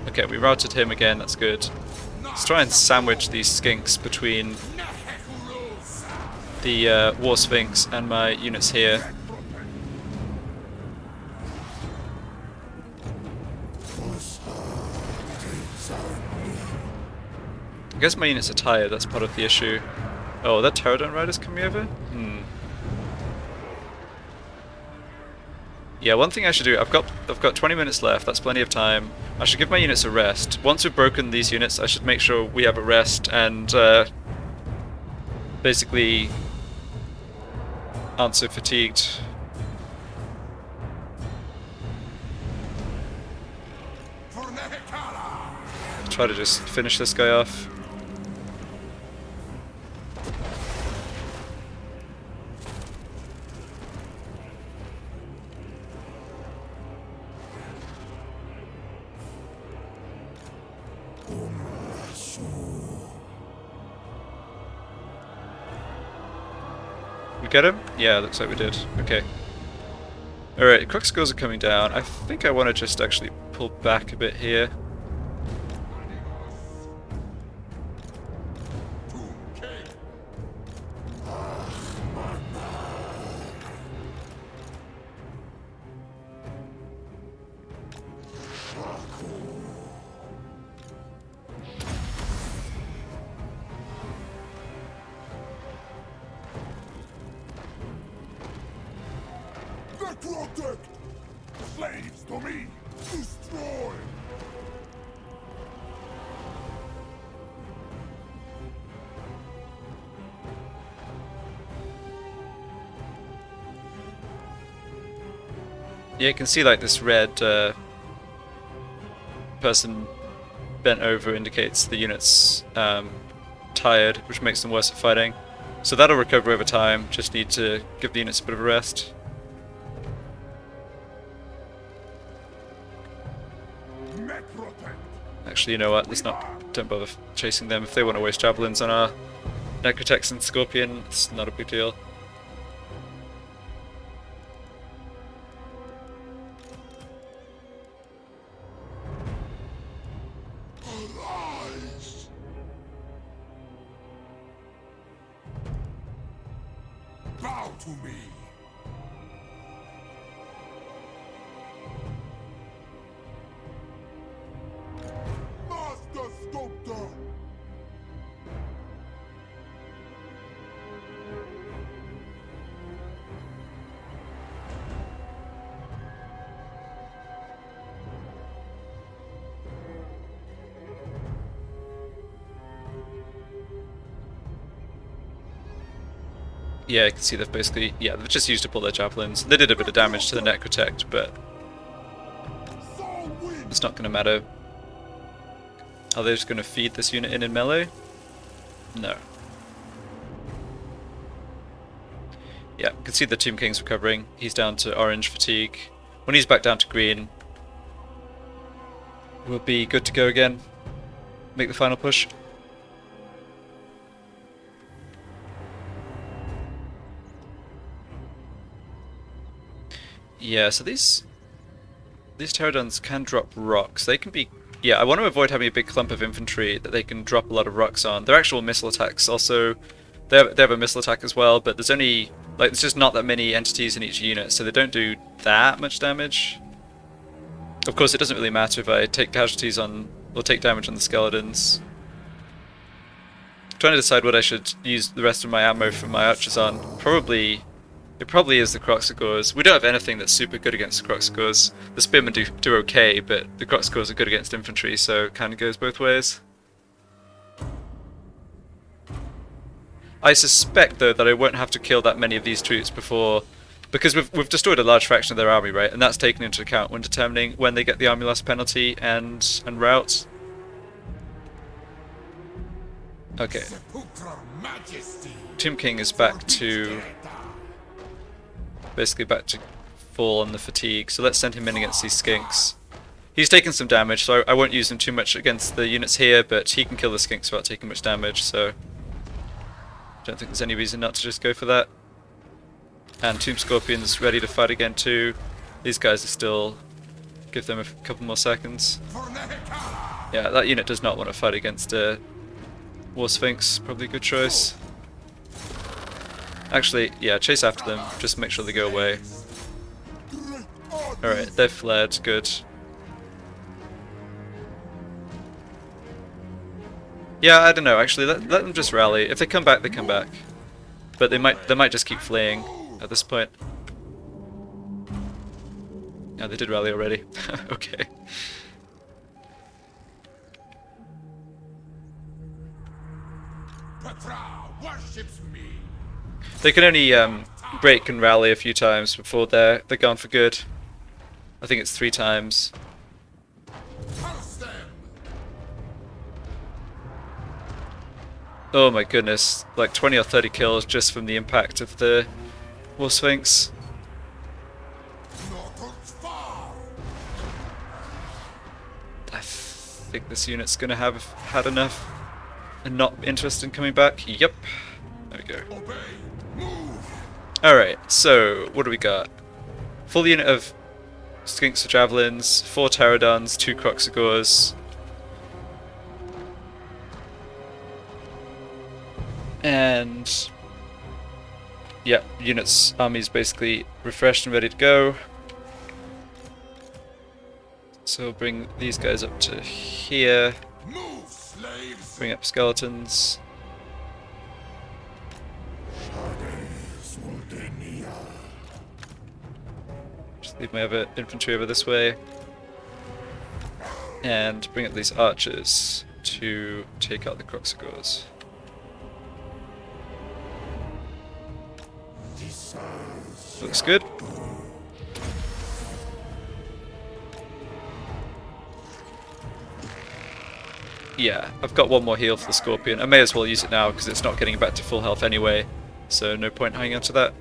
Okay, we routed him again, that's good. Let's try and sandwich these skinks between the War Sphinx and my units here. I guess my units are tired, that's part of the issue. Oh, are that Pterodon Riders coming over? Yeah, one thing I should do, I've got 20 minutes left, that's plenty of time. I should give my units a rest. Once we've broken these units, I should make sure we have a rest and basically aren't so fatigued. Try to just finish this guy off. we get him? Yeah, looks like we did. Okay. Alright, Croc scores are coming down. I think I want to just actually pull back a bit here. Protect! Slaves to me! Destroy! Yeah, you can see like this red person bent over indicates the unit's tired, which makes them worse at fighting. So that'll recover over time, just need to give the units a bit of a rest. Actually, you know what, don't bother chasing them. If they want to waste javelins on our Necrotex and Scorpion, it's not a big deal. Bow to me! Master Sculptor! Yeah, you can see they've basically, yeah, they've just used to pull their javelins. They did a bit of damage to the Necrotect, but it's not going to matter. Are they just going to feed this unit in melee? No. Yeah, you can see the Tomb King's recovering. He's down to orange fatigue. When he's back down to green, we'll be good to go again. Make the final push. Yeah, so these pterodons can drop rocks. They can be... Yeah, I want to avoid having a big clump of infantry that they can drop a lot of rocks on. They're actual missile attacks. Also, they have a missile attack as well, but there's only... Like, there's just not that many entities in each unit, so they don't do that much damage. Of course, it doesn't really matter if I take casualties on... or take damage on the skeletons. I'm trying to decide what I should use the rest of my ammo for my archers on. It probably is the Croxagores. We don't have anything that's super good against the Croxagores. The Spearmen do okay, but the Croxagores are good against infantry, so it kind of goes both ways. I suspect, though, that I won't have to kill that many of these troops before... Because we've destroyed a large fraction of their army, right? And that's taken into account when determining when they get the army loss penalty and rout. Okay. Tomb King is back to... basically back to full on the fatigue, so let's send him in against these skinks. He's taken some damage, so I won't use him too much against the units here, but he can kill the skinks without taking much damage, so I don't think there's any reason not to just go for that. And Tomb Scorpion's ready to fight again too. These guys are still... give them a couple more seconds. Yeah, that unit does not want to fight against War Sphinx, probably a good choice. Actually, yeah, chase after them, just make sure they go away. Alright, they've fled, good. Yeah, I don't know, actually, let them just rally. If they come back, they come back. But they might just keep fleeing at this point. Yeah, they did rally already. Okay. Petra worships me! They can only break and rally a few times before they're gone for good. I think it's 3 times. Oh my goodness, like 20 or 30 kills just from the impact of the War Sphinx. I think this unit's gonna have had enough and not interested in coming back. Yep. There we go. Alright, so what do we got? Full unit of Skinks or Javelins, 4 Pterodons, 2 Croxagores. And yeah, units, armies basically refreshed and ready to go. So bring these guys up to here. Move, slaves! Bring up skeletons. Just leave my other infantry over this way. And bring up these archers to take out the Croxagores. Looks good. Yeah, I've got one more heal for the Scorpion. I may as well use it now because it's not getting back to full health anyway, so no point hanging on to that.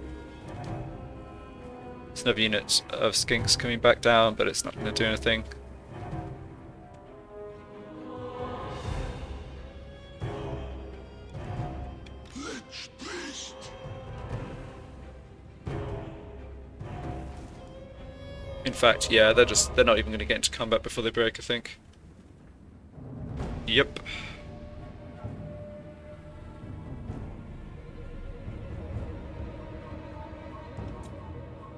There's another unit of Skinks coming back down, but it's not going to do anything. In fact, yeah, they're not even going to get into combat before they break, I think. Yep.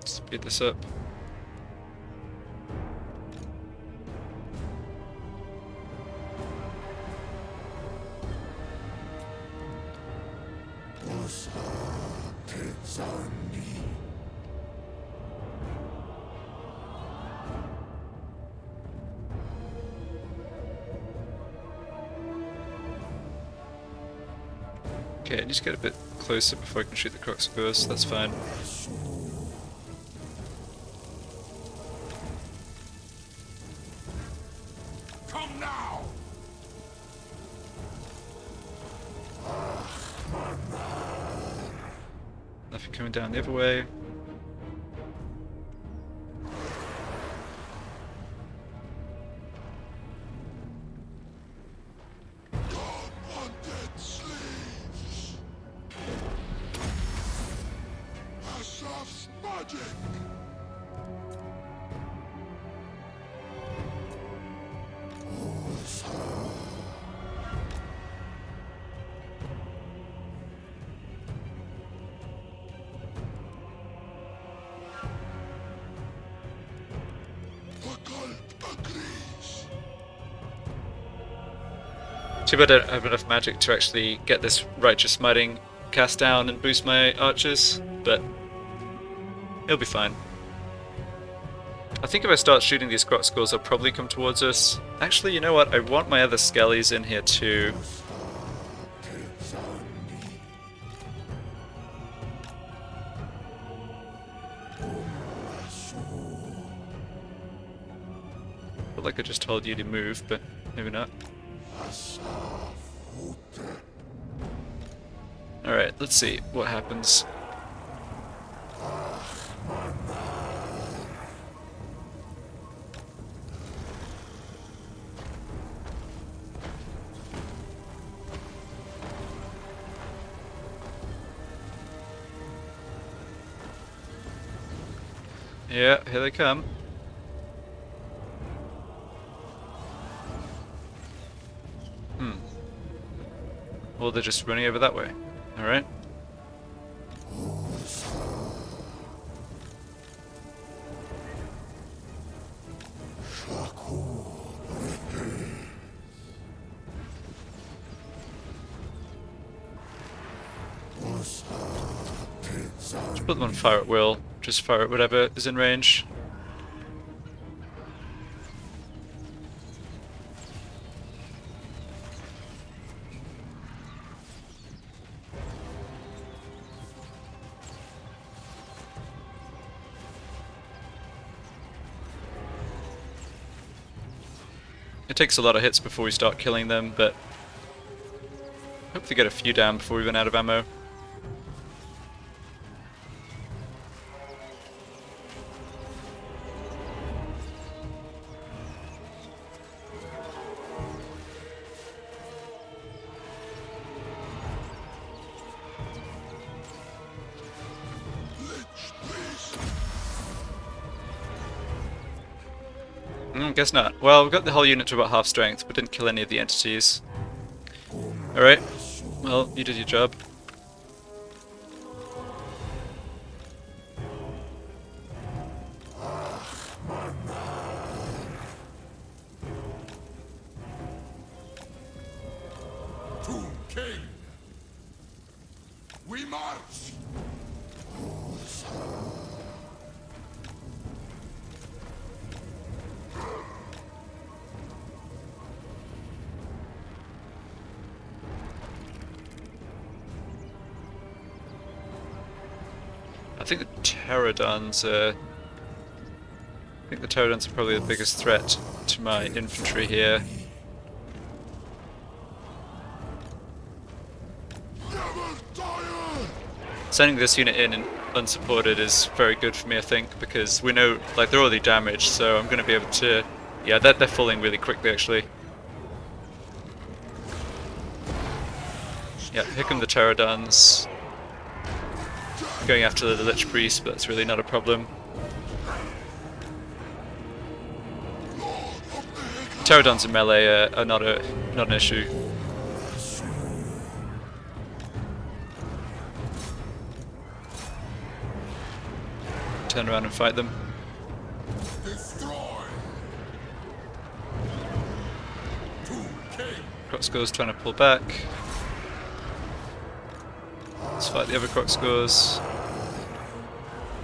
Speed this up. Okay, I need to get a bit closer before I can shoot the Croxagores, that's fine. Come now! Nothing coming down the other way. Unwanted slaves! Asaf's magic! The cult agrees. Too bad I don't have enough magic to actually get this Righteous Smiting cast down and boost my archers, but it'll be fine. I think if I start shooting these Croxagores, they'll probably come towards us. Actually, you know what? I want my other Skellies in here too. Felt like I just told you to move, but maybe not. Alright, let's see what happens. Yeah, here they come. Well, they're just running over that way. Alright. Just put them on fire at will. Just fire at whatever is in range. It takes a lot of hits before we start killing them, but hopefully get a few down before we run out of ammo. Guess not. Well, we got the whole unit to about half strength, but didn't kill any of the entities. Alright. Well, you did your job. To King. We march. I think the pterodons are... I think the pterodons are probably the biggest threat to my infantry here. Sending this unit in unsupported is very good for me, I think, because we know, like, they're already damaged, so I'm going to be able to... Yeah, they're falling really quickly, actually. Yeah, here come the pterodons. Going after the Lich Priest, but that's really not a problem. Pterodons in melee are not an issue. Turn around and fight them. Destroy. To King. Crocscores trying to pull back. Let's fight the other Crocscores.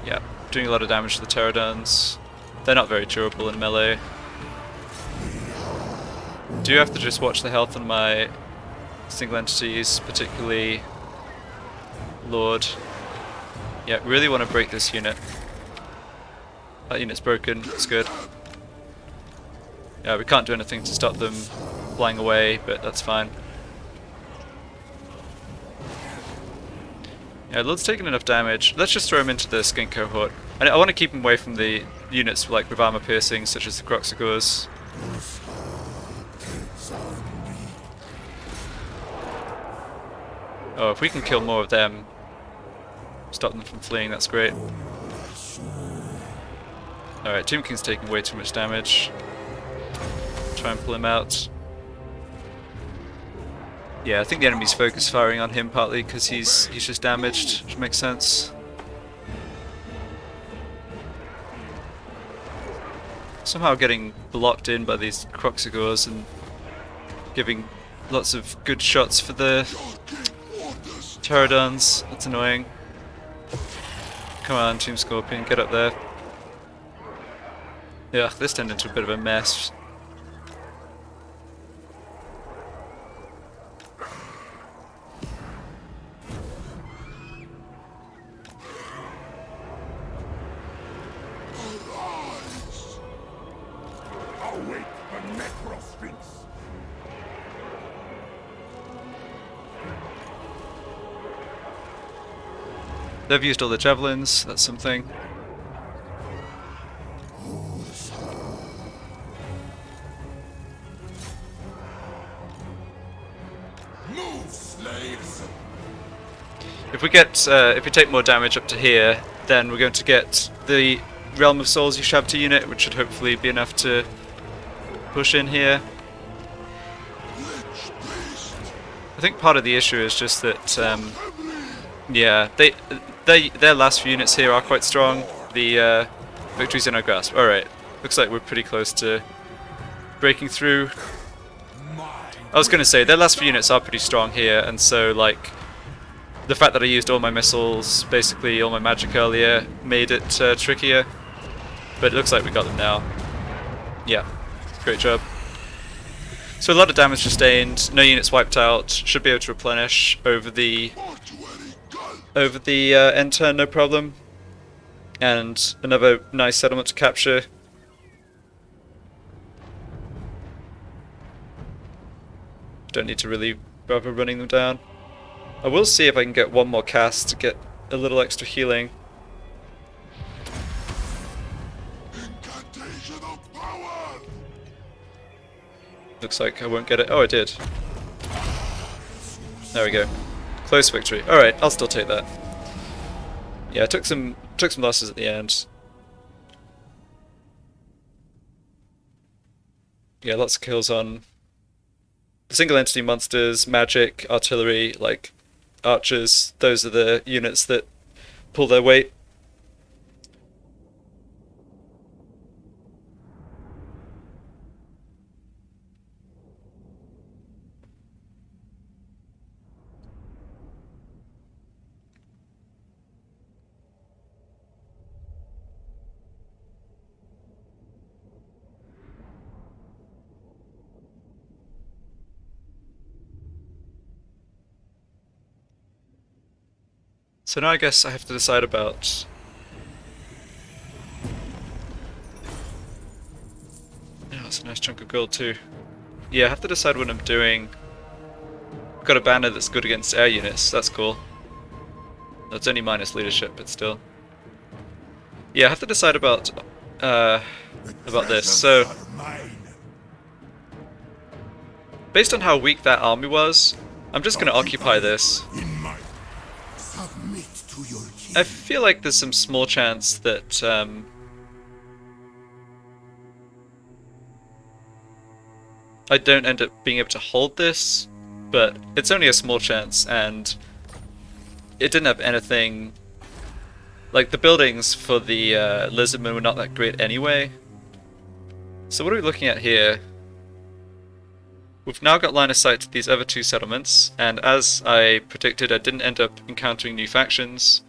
Yeah, doing a lot of damage to the pterodons. They're not very durable in melee. Do have to just watch the health on my single entities, particularly Lord. Yeah, really want to break this unit. That unit's broken, it's good. Yeah, we can't do anything to stop them flying away, but that's fine. Yeah, Lord's taken enough damage. Let's just throw him into the Skink cohort. I want to keep him away from the units like with armor piercing, such as the Crocscores. Oh, if we can kill more of them, stop them from fleeing, that's great. Alright, Tomb King's taking way too much damage. Try and pull him out. Yeah, I think the enemy's focus firing on him partly because he's just damaged, which makes sense. Somehow getting blocked in by these Crocscores and giving lots of good shots for the pterodons. That's annoying. Come on, Tomb Scorpion, get up there. Yeah, this turned into a bit of a mess. Await the necrosphinx. They've used all the javelins, that's something. Move, slaves. If we take more damage up to here, then we're going to get the Realm of Souls Ushabti unit, which should hopefully be enough to push in here. I think part of the issue is just that, yeah, their last few units here are quite strong. The victory's in our grasp. Alright, looks like we're pretty close to breaking through. I was going to say, their last few units are pretty strong here, and so, like, the fact that I used all my missiles, basically all my magic earlier, made it trickier. But it looks like we got them now. Yeah, great job. So a lot of damage sustained, no units wiped out, should be able to replenish over the end turn, no problem. And another nice settlement to capture. Don't need to really bother running them down. I will see if I can get one more cast to get a little extra healing. Incantation of power. Looks like I won't get it. Oh, I did. There we go. Close victory. Alright, I'll still take that. Yeah, took some losses at the end. Yeah, lots of kills on single entity monsters, magic, artillery, like archers. Those are the units that pull their weight. So now I guess I have to decide about... Oh, that's a nice chunk of gold too. Yeah, I have to decide what I'm doing. I've got a banner that's good against air units, that's cool. That's only minus leadership, but still. Yeah, I have to decide about this. So, based on how weak that army was, I'm just going to occupy this. I feel like there's some small chance that I don't end up being able to hold this, but it's only a small chance, and it didn't have anything... Like, the buildings for the Lizardmen were not that great anyway. So what are we looking at here? We've now got line of sight to these other two settlements, and as I predicted, I didn't end up encountering new factions.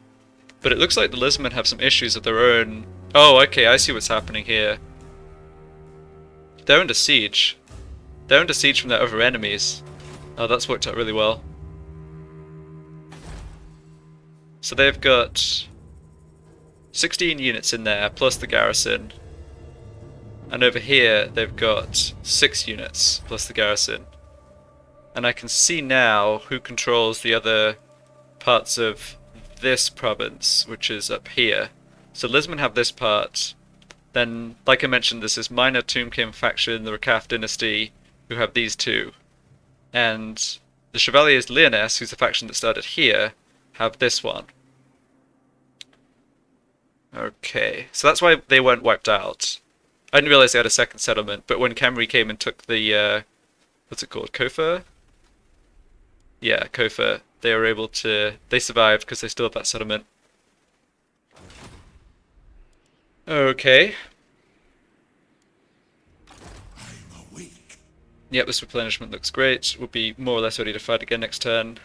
But it looks like the Lizardmen have some issues of their own. Oh, okay, I see what's happening here. They're under siege. They're under siege from their other enemies. Oh, that's worked out really well. So they've got 16 units in there, plus the garrison. And over here, they've got 6 units, plus the garrison. And I can see now who controls the other parts of this province, which is up here. So Lizardmen have this part. Then, like I mentioned, there's this minor Tombkin faction, the Rakaf dynasty, who have these two. And the Chevaliers Leoness, who's the faction that started here, have this one. Okay, so that's why they weren't wiped out. I didn't realize they had a second settlement, but when Khemri came and took the, what's it called, Kofa? Yeah, Kofa. They were able to, they survived because they still have that settlement. Okay. Yep, this replenishment looks great. We'll be more or less ready to fight again next turn.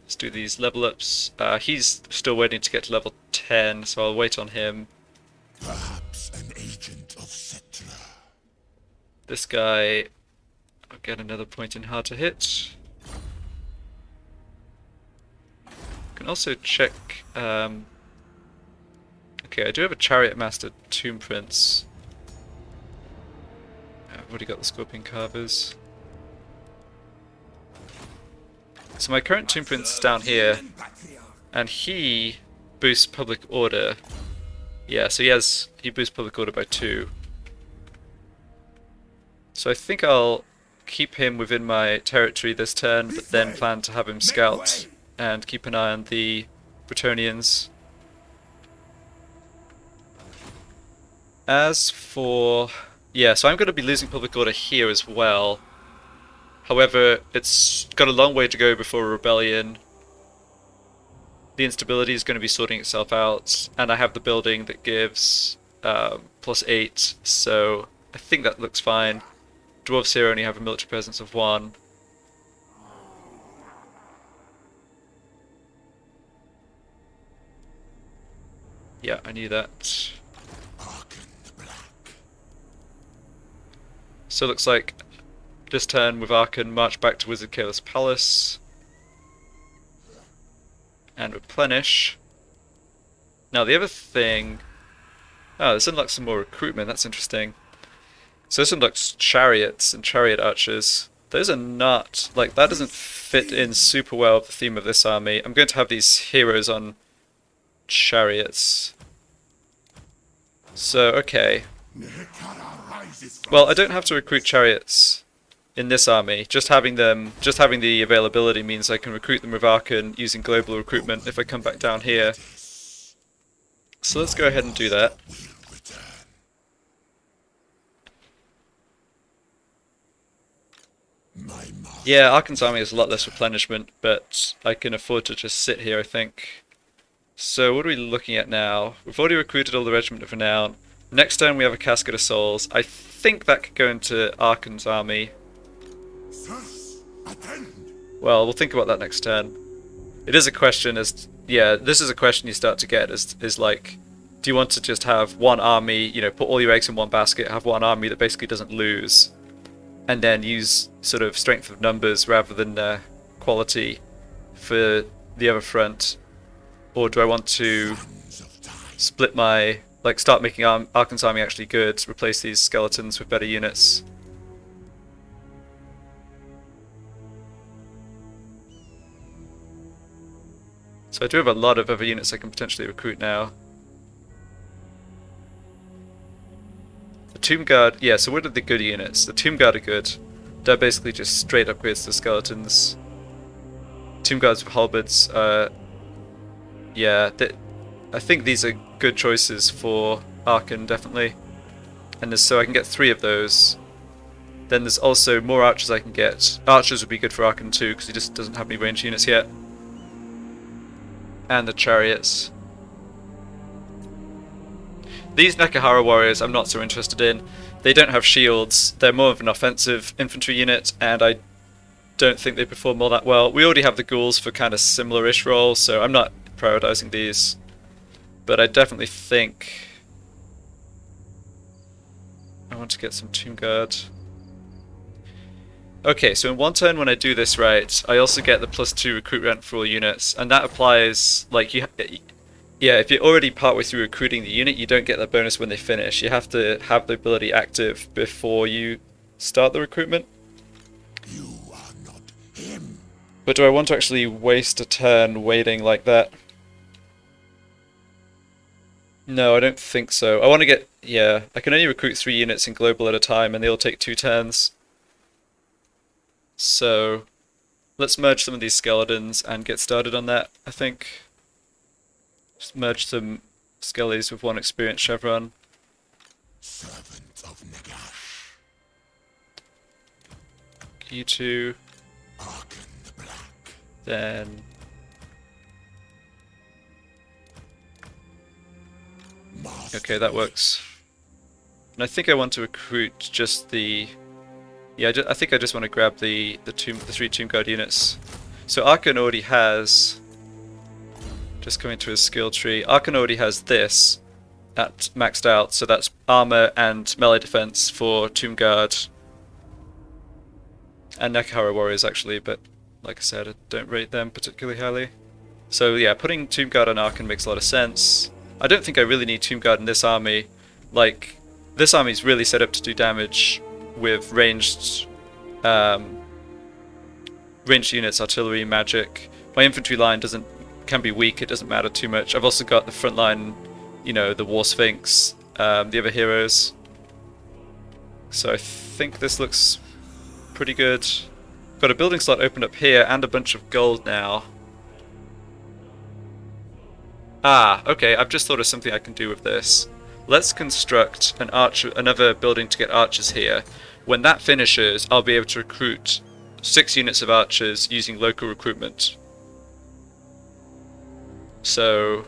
Let's do these level ups. He's still waiting to get to level 10, so I'll wait on him. Perhaps an agent of Setla. This guy, I'll get another point in hard to hit. Can also check. Okay, I do have a Chariot Master Tomb Prince. I've already got the Scorpion Carvers. So my current Tomb Prince is down here, and he boosts public order. Yeah, so he boosts public order by 2. So I think I'll keep him within my territory this turn, but then plan to have him scout and keep an eye on the Bretonnians. As for... yeah, so I'm going to be losing public order here as well. However, it's got a long way to go before a rebellion. The instability is going to be sorting itself out, and I have the building that gives +8, so I think that looks fine. Dwarves here only have a military presence of 1. Yeah, I knew that. So it looks like this turn with Arkhan march back to Wizard Kayla's Palace and replenish. Now the other thing... oh, this unlocks some more recruitment, that's interesting. So this unlocks chariots and chariot archers. Those are not... like, that doesn't fit in super well with the theme of this army. I'm going to have these heroes on chariots. So, okay. Well, I don't have to recruit chariots in this army. Just having the availability means I can recruit them with Arkhan using global recruitment if I come back down here. So let's go ahead and do that. Yeah, Arkhan's army has a lot less replenishment, but I can afford to just sit here, I think. So what are we looking at now? We've already recruited all the Regiment of Renown. Next turn we have a Casket of Souls. I think that could go into Arkhan's army. Sirs, attend. Well, we'll think about that next turn. It is a question as... Yeah, this is a question you start to get, is like... Do you want to just have one army, you know, put all your eggs in one basket, have one army that basically doesn't lose, and then use sort of strength of numbers rather than quality for the other front? Or do I want to split my... like, start making Arkhan's army actually good, replace these skeletons with better units? So I do have a lot of other units I can potentially recruit now. The Tomb Guard, yeah, so what are the good units? The Tomb Guard are good. They're basically just straight upgrades to skeletons. Tomb Guards with halberds, yeah, I think these are good choices for Arkhan, definitely. And so I can get 3 of those. Then there's also more archers I can get. Archers would be good for Arkhan too, because he just doesn't have any ranged units yet. And the chariots. These Nekahara warriors I'm not so interested in. They don't have shields, they're more of an offensive infantry unit, and I don't think they perform all that well. We already have the ghouls for kind of similar-ish roles, so I'm not prioritizing these. But I definitely think I want to get some Tomb Guard. Okay, so in one turn when I do this right, I also get the +2 recruit rent for all units, and that applies, like, yeah, if you're already partway through recruiting the unit, you don't get that bonus when they finish. You have to have the ability active before you start the recruitment. You are not him. But do I want to actually waste a turn waiting like that? No, I don't think so. I want to get... yeah, I can only recruit 3 units in global at a time, and they all take 2 turns. So, let's merge some of these skeletons and get started on that, I think. Just merge some skellies with 1 experience chevron. Servant of Nagash. You 2. Arkhan the Black. Then... okay, that works. And I think I want to recruit just the... yeah, I think I just want to grab the 3 Tomb Guard units. So Arkhan already has... just coming to his skill tree. Arkhan already has this at maxed out, so that's armor and melee defense for Tomb Guard. And Nekahara warriors actually, but like I said, I don't rate them particularly highly. So yeah, putting Tomb Guard on Arkhan makes a lot of sense. I don't think I really need Tomb Guard in this army. Like, this army is really set up to do damage with ranged units, artillery, magic. My infantry line can be weak, it doesn't matter too much. I've also got the front line, you know, the War Sphinx, the other heroes. So I think this looks pretty good. Got a building slot opened up here and a bunch of gold now. Ah, okay, I've just thought of something I can do with this. Let's construct another building to get archers here. When that finishes, I'll be able to recruit 6 units of archers using local recruitment. So,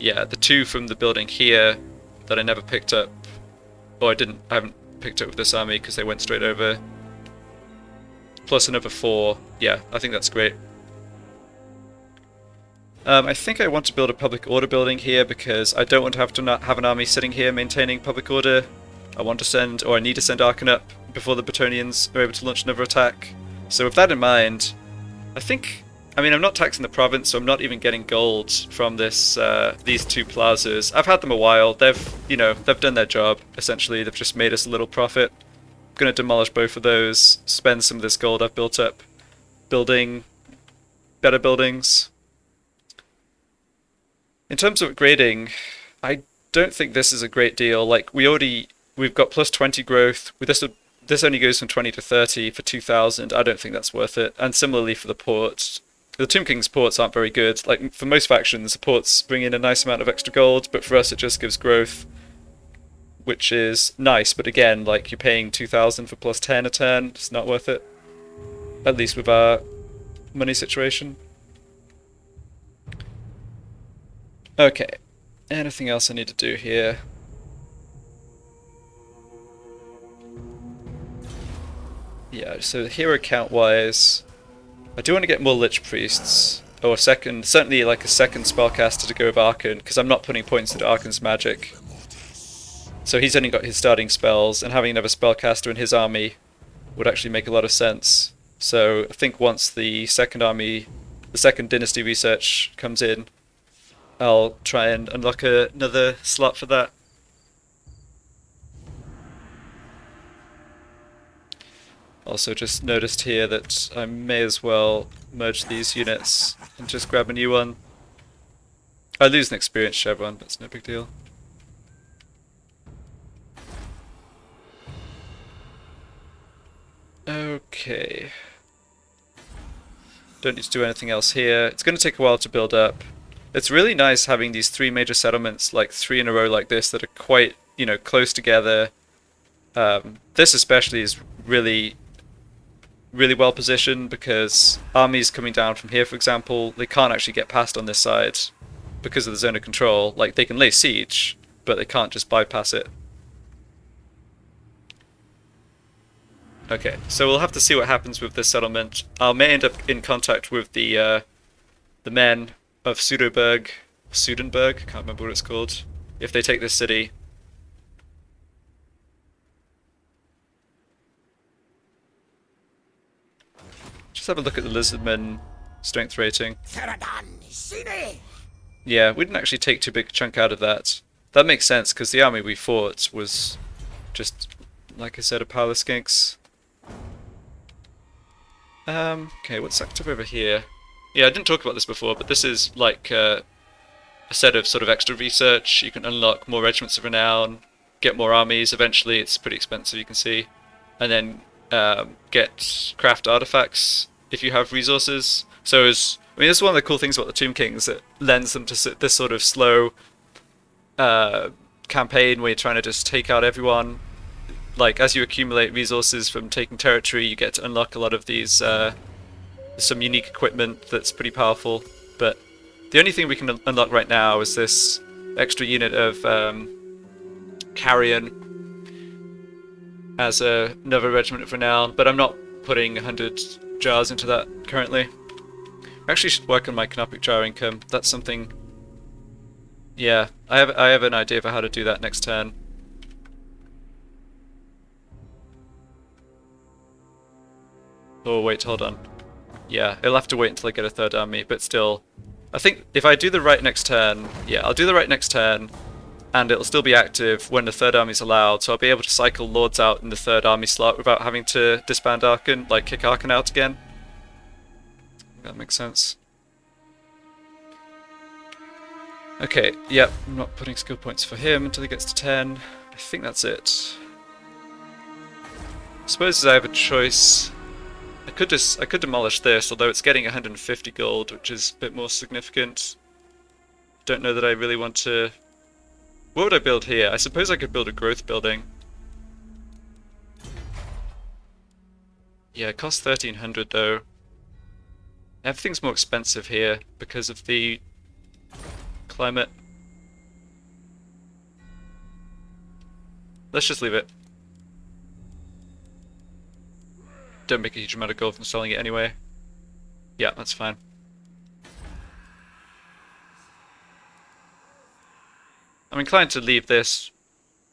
yeah, the 2 from the building here that I never picked up, or I haven't picked up with this army because they went straight over, plus another 4, yeah, I think that's great. I think I want to build a public order building here because I don't want to not have an army sitting here maintaining public order. I want to send, or I need to send Arkhan up before the Bretonnians are able to launch another attack. So with that in mind, I mean, I'm not taxing the province, so I'm not even getting gold from this these 2 plazas. I've had them a while. They've done their job essentially. They've just made us a little profit. I'm gonna demolish both of those, spend some of this gold I've built up building better buildings. In terms of upgrading, I don't think this is a great deal. Like, we've got +20 growth. With this only goes from 20 to 30 for 2,000. I don't think that's worth it. And similarly for the ports. The Tomb King's ports aren't very good. Like, for most factions, the ports bring in a nice amount of extra gold, but for us it just gives growth, which is nice. But again, like, you're paying 2,000 for +10 a turn. It's not worth it. At least with our money situation. Okay. Anything else I need to do here? Yeah, so hero count wise, I do want to get more Lich Priests. Or a second, certainly like a second spellcaster to go with Arkhan, because I'm not putting points into Arkhan's magic. So he's only got his starting spells, and having another spellcaster in his army would actually make a lot of sense. So I think once the second army, the second dynasty research comes in, I'll try and unlock another slot for that. Also just noticed here that I may as well merge these units and just grab a new one. I lose an experience chevron, but it's no big deal. Okay. Don't need to do anything else here. It's going to take a while to build up. It's really nice having these 3 major settlements, like 3 in a row like this, that are quite, you know, close together. This especially is really well positioned because armies coming down from here, for example, they can't actually get past on this side because of the zone of control. Like, they can lay siege, but they can't just bypass it. Okay, so we'll have to see what happens with this settlement. I may end up in contact with the men of Sudenburg, can't remember what it's called, if they take this city. Just have a look at the Lizardman strength rating. Yeah, we didn't actually take too big a chunk out of that. That makes sense, because the army we fought was just, like I said, a pile of skinks. Okay, what's active over here? Yeah, I didn't talk about this before, but this is like a set of sort of extra research. You can unlock more regiments of renown, get more armies. Eventually, it's pretty expensive, you can see. And then get craft artifacts if you have resources. So this is one of the cool things about the Tomb Kings that lends them to this sort of slow campaign where you're trying to just take out everyone. Like, as you accumulate resources from taking territory, you get to unlock a lot of these some unique equipment that's pretty powerful. But the only thing we can unlock right now is this extra unit of Carrion as another regiment of renown, but I'm not putting 100 jars into that currently. I actually should work on my canopic jar income. That's something. Yeah, I have an idea for how to do that next turn. Oh wait, hold on. Yeah, it'll have to wait until I get a third army, but still, I think if I do the right next turn, yeah, I'll do the right next turn, and it'll still be active when the third army's allowed, so I'll be able to cycle lords out in the third army slot without having to disband Arkhan, like kick Arkhan out again. That makes sense. Okay, yep, I'm not putting skill points for him until he gets to 10. I think that's it. I suppose I have a choice. I could demolish this, although it's getting 150 gold, which is a bit more significant. Don't know that I really want to. What would I build here? I suppose I could build a growth building. Yeah, it costs 1300 though. Everything's more expensive here because of the climate. Let's just leave it. Don't make a huge amount of gold from selling it anyway. Yeah, that's fine. I'm inclined to leave this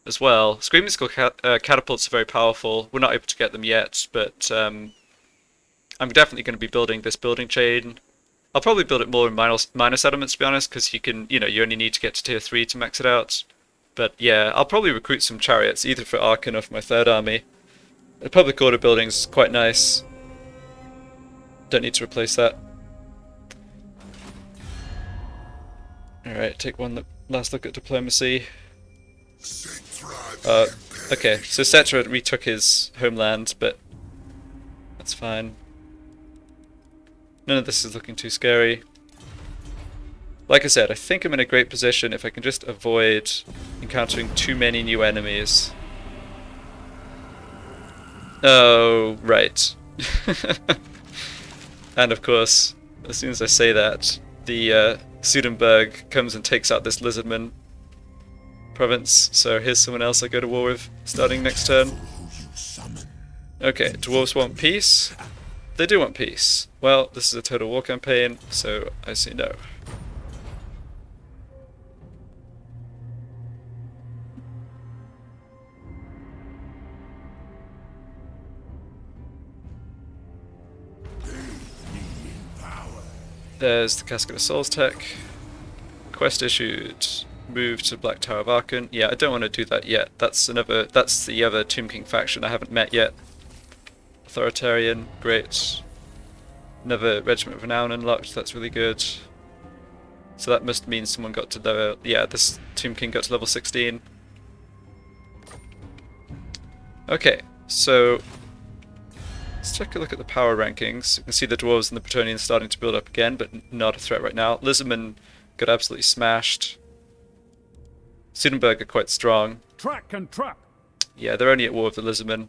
as well. Screaming Skull catapults are very powerful. We're not able to get them yet, but I'm definitely going to be building this building chain. I'll probably build it more in minor settlements, to be honest, because you can, you only need to get to tier 3 to max it out. But yeah, I'll probably recruit some chariots, either for Arkhan or for my third army. The public order building's quite nice. Don't need to replace that. Alright, take one last look at diplomacy. Okay, so Cetra retook his homeland, but that's fine. None of this is looking too scary. Like I said, I think I'm in a great position if I can just avoid encountering too many new enemies. Oh, right. And of course, as soon as I say that, the Sudenburg comes and takes out this Lizardman province. So here's someone else I go to war with, starting next turn. Okay, dwarves want peace. They do want peace. Well, this is a Total War campaign, so I say no. There's the Casket of Souls tech. Quest issued. Move to Black Tower of Arkhan. Yeah, I don't want to do that yet. That's the other Tomb King faction I haven't met yet. Authoritarian, great. Another Regiment of Renown unlocked, that's really good. So that must mean someone got to level... Yeah, this Tomb King got to level 16. Okay, so... let's take a look at the power rankings. You can see the Dwarves and the Bretonnians starting to build up again, but not a threat right now. Lizardmen got absolutely smashed. Sudenburg are quite strong. Track and trap. Yeah, they're only at war with the Lizardmen.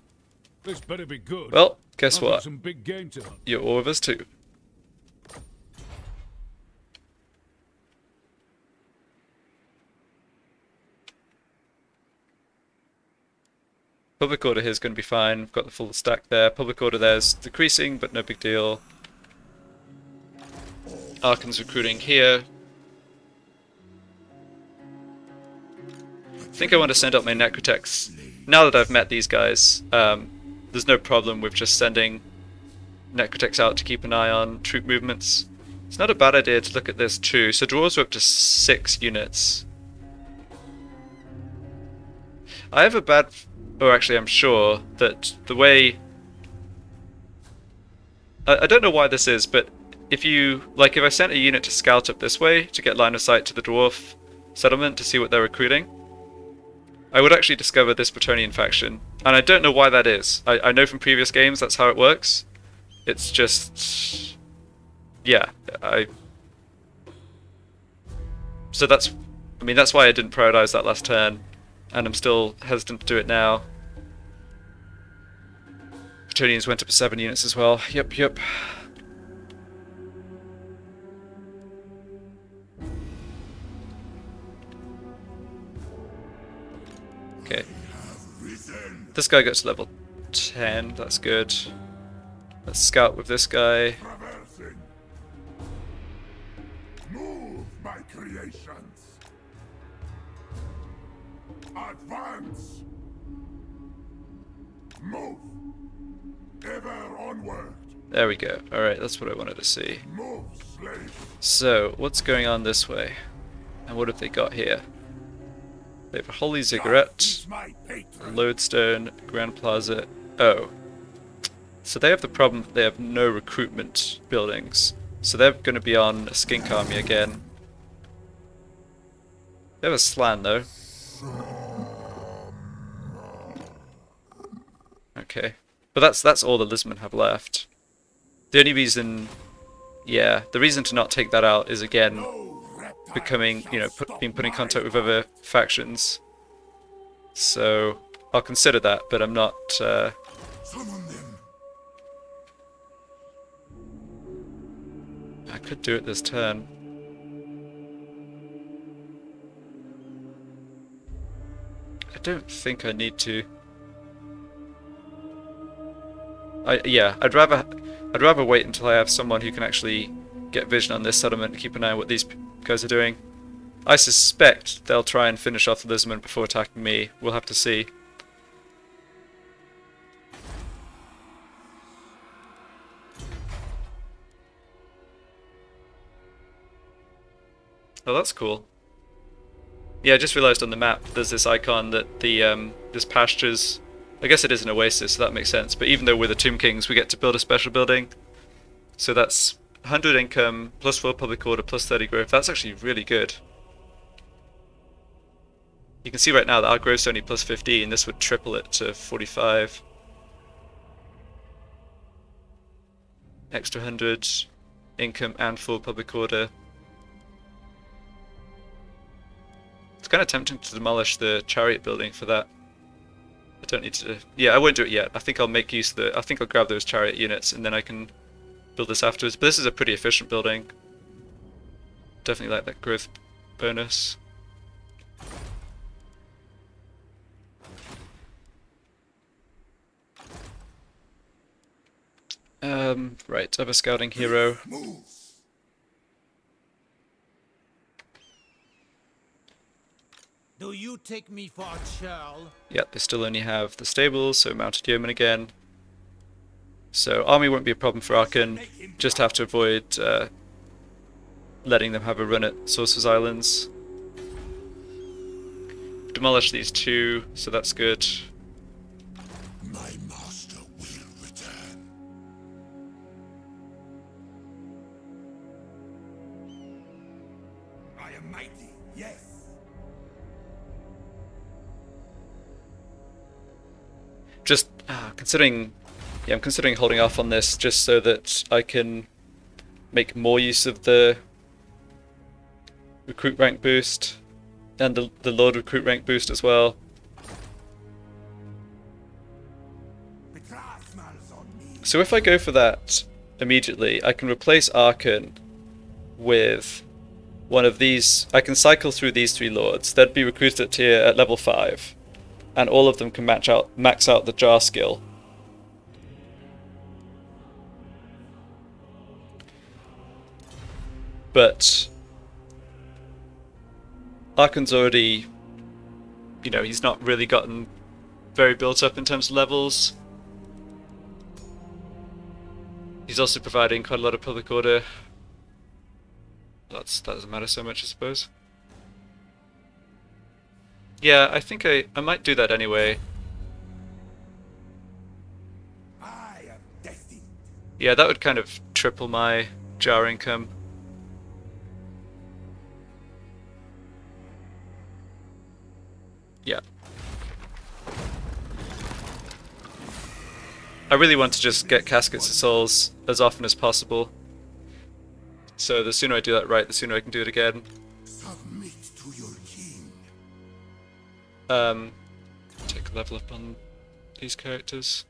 This better be good. Well, guess I've got what? some big game to hunt. You're at war with us too. Public order here is going to be fine. We've got the full stack there. Public order there's decreasing, but no big deal. Arkhan's recruiting here. I think I want to send out my Necrotechs. Now that I've met these guys, there's no problem with just sending Necrotechs out to keep an eye on troop movements. It's not a bad idea to look at this too. So dwarves are up to 6 units. I have a bad... or actually I'm sure that the way... I don't know why this is, but if I sent a unit to scout up this way to get line of sight to the dwarf settlement to see what they're recruiting, I would actually discover this Bretonnian faction. And I don't know why that is. I know from previous games that's how it works. It's just... yeah, so that's... I mean, that's why I didn't prioritize that last turn. And I'm still hesitant to do it now. Bretonnians went up to 7 units as well. Yep. Okay. This guy got to level 10, that's good. Let's scout with this guy. Move, my creations. Advance. Move. Ever onward. There we go. Alright, that's what I wanted to see. Move, slave. So, what's going on this way? And what have they got here? They have a Holy Ziggurat, Is my patron. Lodestone, Grand Plaza. Oh. So they have the problem that they have no recruitment buildings. So they're going to be on a skink army again. They have a slan though. Okay. But that's all the Lizardmen have left. The only reason... yeah, the reason to not take that out is again... becoming, being put in contact with other factions. So I'll consider that, but I'm not. Summon them. I could do it this turn. I don't think I need to. I'd rather wait until I have someone who can actually get vision on this settlement and keep an eye on what these guys are doing. I suspect they'll try and finish off the Lizardmen before attacking me. We'll have to see. Oh, that's cool. Yeah, I just realised on the map there's this icon that this pastures... I guess it is an oasis, so that makes sense. But even though we're the Tomb Kings, we get to build a special building. So that's 100 income, plus 4 public order, plus 30 growth. That's actually really good. You can see right now that our growth's only plus 15. This would triple it to 45. Extra 100 income and full public order. It's kind of tempting to demolish the chariot building for that. I don't need to... yeah, I won't do it yet. I think I'll make use of I think I'll grab those chariot units and then I can build this afterwards. But this is a pretty efficient building. Definitely like that growth bonus. Right, other scouting hero. Move. Do you take me for a churl? Yep, they still only have the stables, so mounted yeoman again. So army won't be a problem for Arkhan. Just have to avoid letting them have a run at Sorcerer's Islands. Demolish these two, so that's good. My master will return. I am mighty, yes. Just considering, yeah, I'm considering holding off on this just so that I can make more use of the recruit rank boost and the Lord recruit rank boost as well. Betrayal smells on me. So if I go for that immediately, I can replace Arkhan with one of these. I can cycle through these three lords. They'd be recruited at tier at level 5, and all of them can max out the jar skill. But Arkhan's already, you know, he's not really gotten very built up in terms of levels. He's also providing quite a lot of public order. That doesn't matter so much, I suppose. Yeah, I think I might do that anyway. I am destined. Yeah, that would kind of triple my jar income. Yeah. I really want to just get Caskets of Souls as often as possible. So the sooner I do that right, the sooner I can do it again. Submit to your king. Take a level up on these characters.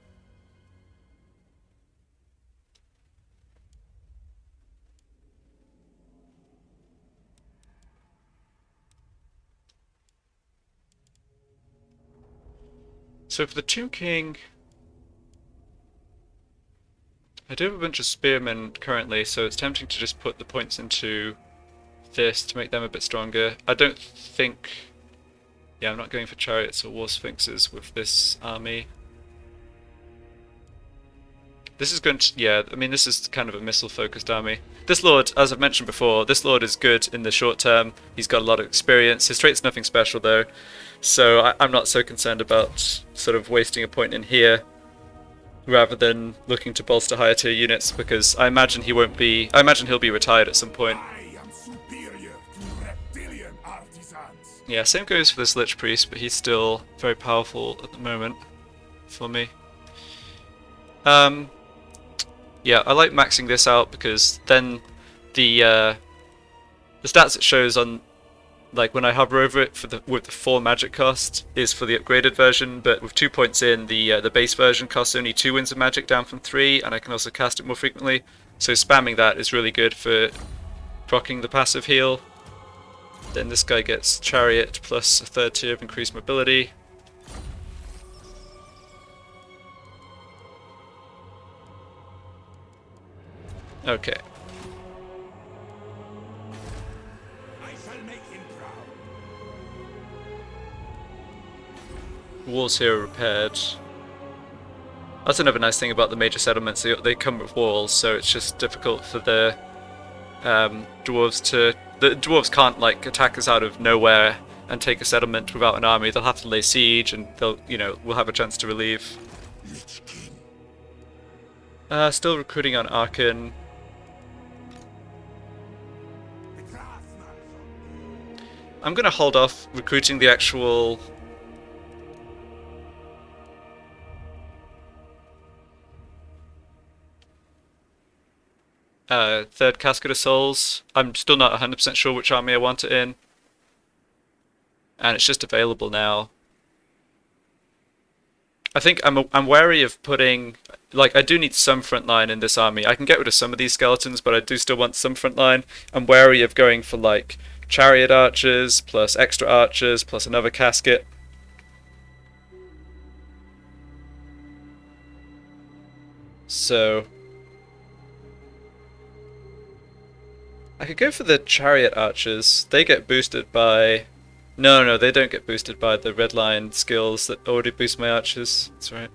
So for the Tomb King, I do have a bunch of spearmen currently, so it's tempting to just put the points into this to make them a bit stronger. I don't think... Yeah, I'm not going for chariots or war sphinxes with this army. This is going to... Yeah, I mean, this is kind of a missile-focused army. This lord, as I've mentioned before, this lord is good in the short term. He's got a lot of experience. His trait's nothing special, though. So I'm not so concerned about sort of wasting a point in here rather than looking to bolster higher tier units, because I imagine he won't be... I imagine he'll be retired at some point. I am superior to reptilian artisans. Yeah, same goes for this Lich Priest, but he's still very powerful at the moment for me. Yeah, I like maxing this out because then the stats it shows on, like when I hover over it for with the 4 magic cost is for the upgraded version, but with 2 points in, the base version costs only 2 wins of magic down from 3, and I can also cast it more frequently. So spamming that is really good for proccing the passive heal. Then this guy gets Chariot plus a 3rd tier of increased mobility. Okay. I shall make him proud. Walls here are repaired. That's another nice thing about the major settlements. They come with walls, so it's just difficult for the dwarves to... The dwarves can't like attack us out of nowhere and take a settlement without an army. They'll have to lay siege, and they'll, you know, we'll have a chance to relieve. Lich King. Still recruiting on Arkhan. Betrayal smells on me. I'm gonna hold off recruiting the actual... third Casket of Souls. I'm still not 100% sure which army I want it in. And it's just available now. I think I'm wary of putting, like, I do need some front line in this army. I can get rid of some of these skeletons, but I do still want some front line. I'm wary of going for, like, chariot archers, plus extra archers, plus another casket. So I could go for the chariot archers. They get boosted by... No, they don't get boosted by the red line skills that already boost my archers. That's right.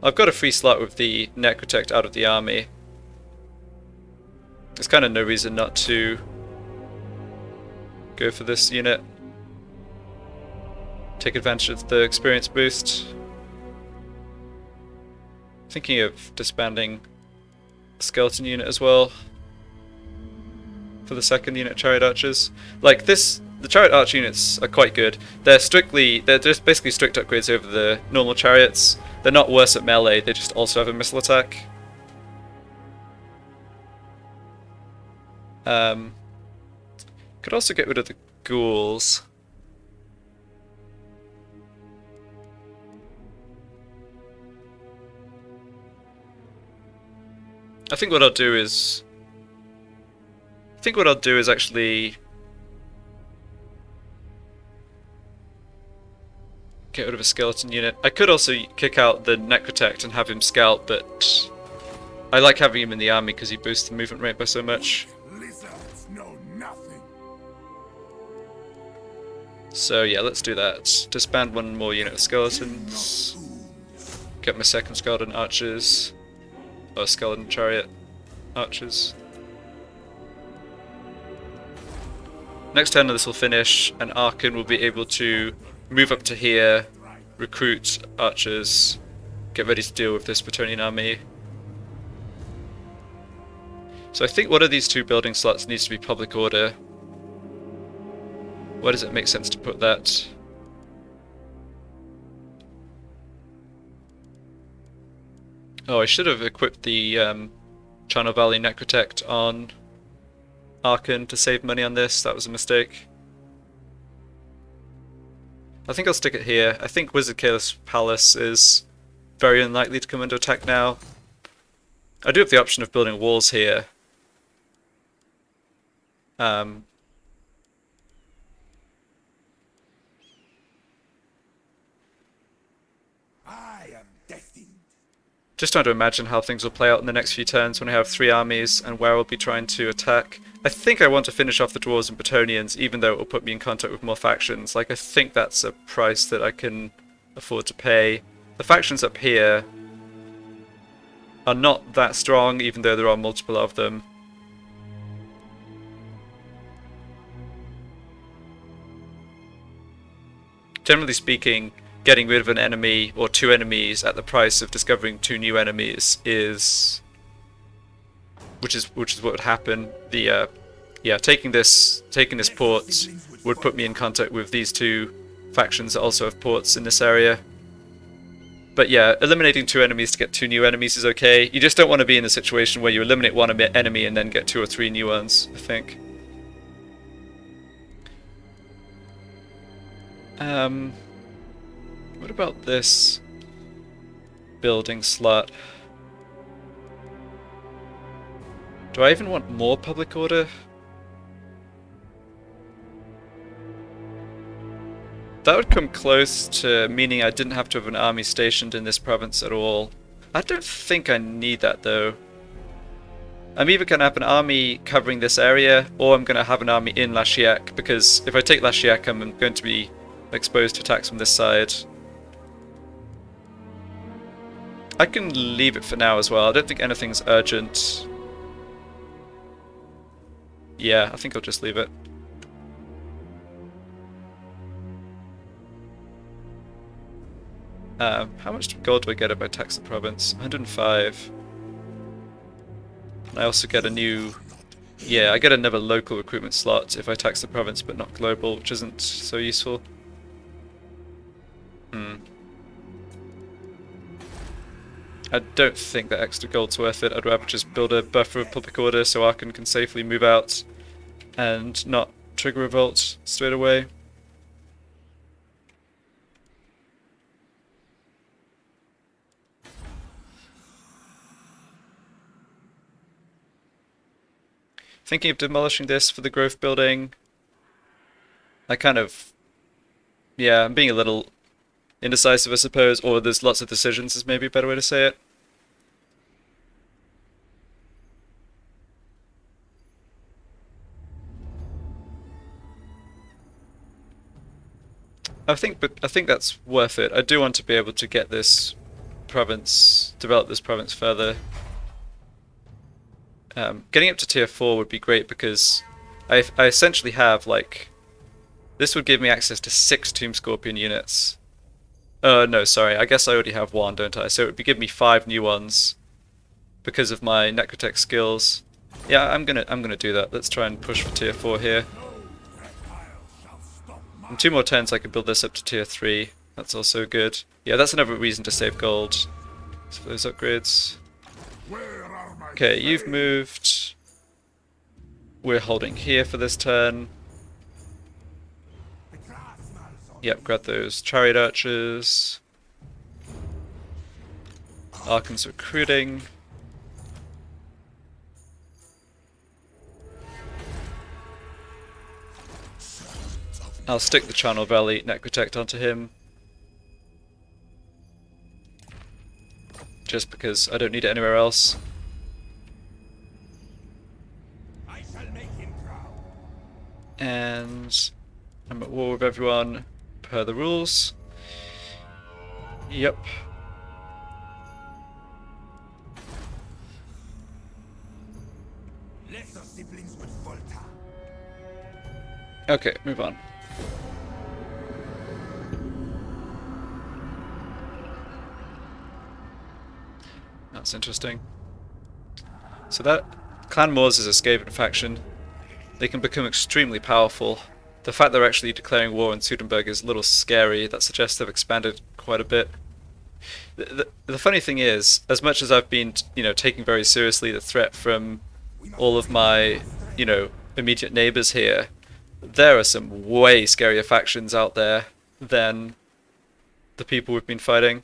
I've got a free slot with the Necrotect out of the army. There's kind of no reason not to go for this unit. Take advantage of the experience boost. Thinking of disbanding the skeleton unit as well for the second unit chariot archers. Like this, the chariot archer units are quite good. They're just basically strict upgrades over the normal chariots. They're not worse at melee, they just also have a missile attack. Could also get rid of the ghouls. I think what I'll do is actually get rid of a skeleton unit. I could also kick out the Necrotect and have him scout, but I like having him in the army because he boosts the movement rate by so much. Lizards know nothing. So yeah, let's do that. Disband one more unit of skeletons. Get my second skeleton archers. Or skeleton chariot archers. Next turn this will finish, and Arkhan will be able to move up to here, recruit archers, get ready to deal with this Bretonnian army. So I think one of these two building slots needs to be public order. Where does it make sense to put that? Oh, I should have equipped the Channel Valley Necrotect on Arkhan to save money on this. That was a mistake. I think I'll stick it here. I think Wizard Chaos Palace is very unlikely to come under attack now. I do have the option of building walls here. I am destined. Just trying to imagine how things will play out in the next few turns when I have 3 armies and where I'll be trying to attack. I think I want to finish off the Dwarves and Bretonnians, even though it will put me in contact with more factions. Like, I think that's a price that I can afford to pay. The factions up here are not that strong, even though there are multiple of them. Generally speaking, getting rid of an enemy or 2 enemies at the price of discovering 2 new enemies is, which is what would happen. The taking this port would put me in contact with these 2 factions that also have ports in this area. But yeah, eliminating 2 enemies to get 2 new enemies is okay. You just don't want to be in a situation where you eliminate 1 enemy and then get 2 or 3 new ones, I think. What about this building slot? Do I even want more public order? That would come close to meaning I didn't have to have an army stationed in this province at all. I don't think I need that though. I'm either going to have an army covering this area, or I'm going to have an army in Lashiek, because if I take Lashiek I'm going to be exposed to attacks from this side. I can leave it for now as well. I don't think anything's urgent. Yeah, I think I'll just leave it. How much gold do I get if I tax the province? 105. And I also get a new... Yeah, I get another local recruitment slot if I tax the province but not global, which isn't so useful. I don't think that extra gold's worth it. I'd rather just build a buffer of public order so Arkhan can safely move out and not trigger revolt straight away. thinking of demolishing this for the growth building. I kind of, yeah, I'm being a little indecisive, I suppose, or there's lots of decisions is maybe a better way to say it. I think that's worth it. I do want to be able to get this province, develop this province further. Getting up to tier 4 would be great because I essentially have like, this would give me access to 6 Tomb Scorpion units. No, sorry, I guess I already have 1, don't I? So it would give me 5 new ones because of my Necrotech skills. Yeah, I'm gonna do that. Let's try and push for tier 4 here. In 2 more turns I could build this up to tier 3. That's also good. Yeah, that's another reason to save gold. So for those upgrades. Okay, you've moved. We're holding here for this turn. Yep, grab those chariot archers. Arkhan's recruiting. I'll stick the Channel Valley Necrotect onto him. Just because I don't need it anywhere else. I shall make him proud. And I'm at war with everyone per the rules. Yep. Lesser siblings would falter. Okay, move on. That's interesting. So that Clan Moors is a Skaven faction. They can become extremely powerful. The fact they're actually declaring war on Sudenburg is a little scary. That suggests they've expanded quite a bit. The funny thing is, as much as I've been, taking very seriously the threat from all of my, immediate neighbors here, there are some way scarier factions out there than the people we've been fighting.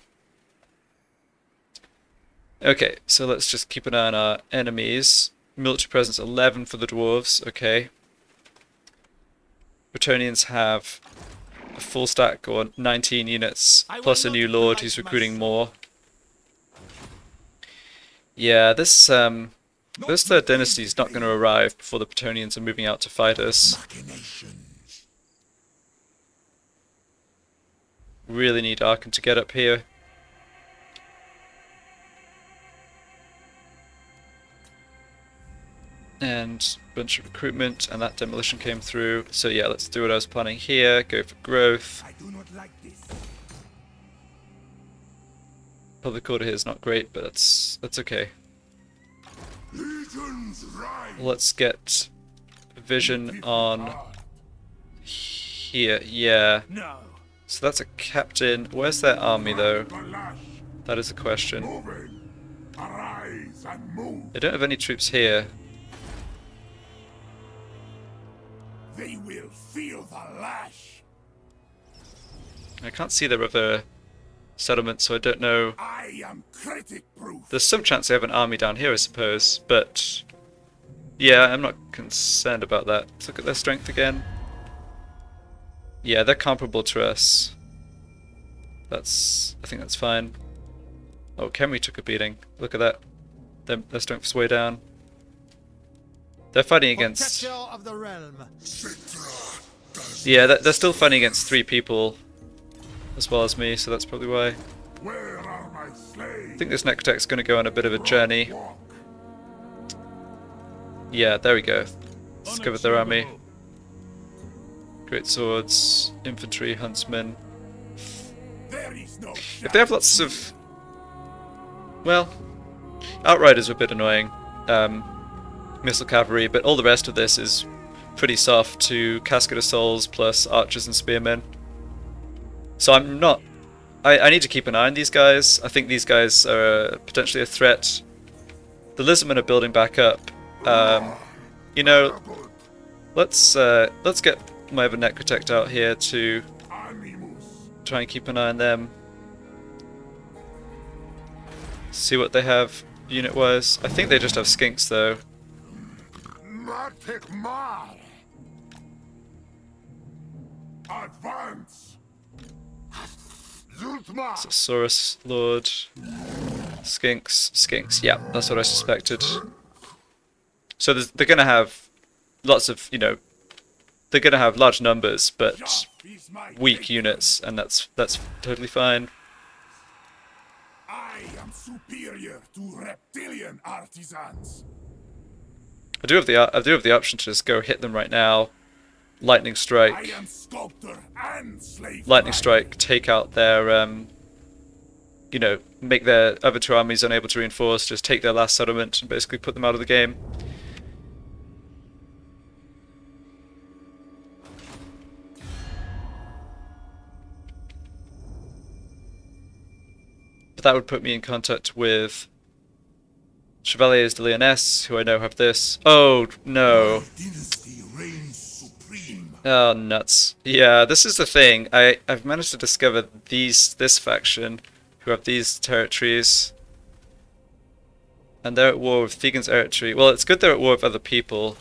Okay, so let's just keep an eye on our enemies. Military presence 11 for the dwarves, okay. Bretonnians have a full stack or 19 units, plus a new lord who's recruiting more. Yeah, this third dynasty is not going to arrive before the Bretonnians are moving out to fight us. Really need Arkhan to get up here. And a bunch of recruitment, and that demolition came through. So yeah, let's do what I was planning here. Go for growth. I do not like this. Public order here is not great, but that's okay. Legions rise. Let's get vision on here. Yeah. No. So that's a captain. Where's their army though? The lash. That is a question. Moving. Arise and move. They don't have any troops here. They will feel the lash. I can't see their other settlements, so I don't know. I am critic proof. There's some chance they have an army down here, I suppose, but yeah, I'm not concerned about that. Let's look at their strength again. Yeah, they're comparable to us. I think that's fine. Oh, Khemri took a beating. Look at that. Their strength is way down. They're fighting against... Protector of the realm. Yeah, they're still fighting against 3 people as well as me, so that's probably why. Where are my slaves? I think this Necrotech's going to go on a bit of a journey. Yeah, there we go. Discovered their army. Great swords, infantry, huntsmen. There is no If they have lots of... Well, Outriders are a bit annoying. Missile cavalry, but all the rest of this is pretty soft to Casket of Souls plus archers and spearmen. So I'm not... I need to keep an eye on these guys. I think these guys are potentially a threat. The Lizardmen are building back up. Let's get my other Necrotect out here to try and keep an eye on them. See what they have unit-wise. I think they just have skinks though. Matic Mar. Advance. Zultma. Saurus Lord. Skinks. Yeah, that's what I suspected. So they're going to have lots of, you know, they're going to have large numbers, but weak units, and that's totally fine. I am superior to reptilian artisans. I do have the option to just go hit them right now. Lightning I strike. am sculptor and slave. Lightning strike. Take out their you know, make their other two armies unable to reinforce. Just take their last settlement and basically put them out of the game. But that would put me in contact with Chevaliers de Lyonesse, who I know have this. Oh, no. Dynasty reigns supreme. Oh, nuts. Yeah, this is the thing. I've managed to discover this faction, who have these territories. And they're at war with Thegan's territory. Well, it's good they're at war with other people.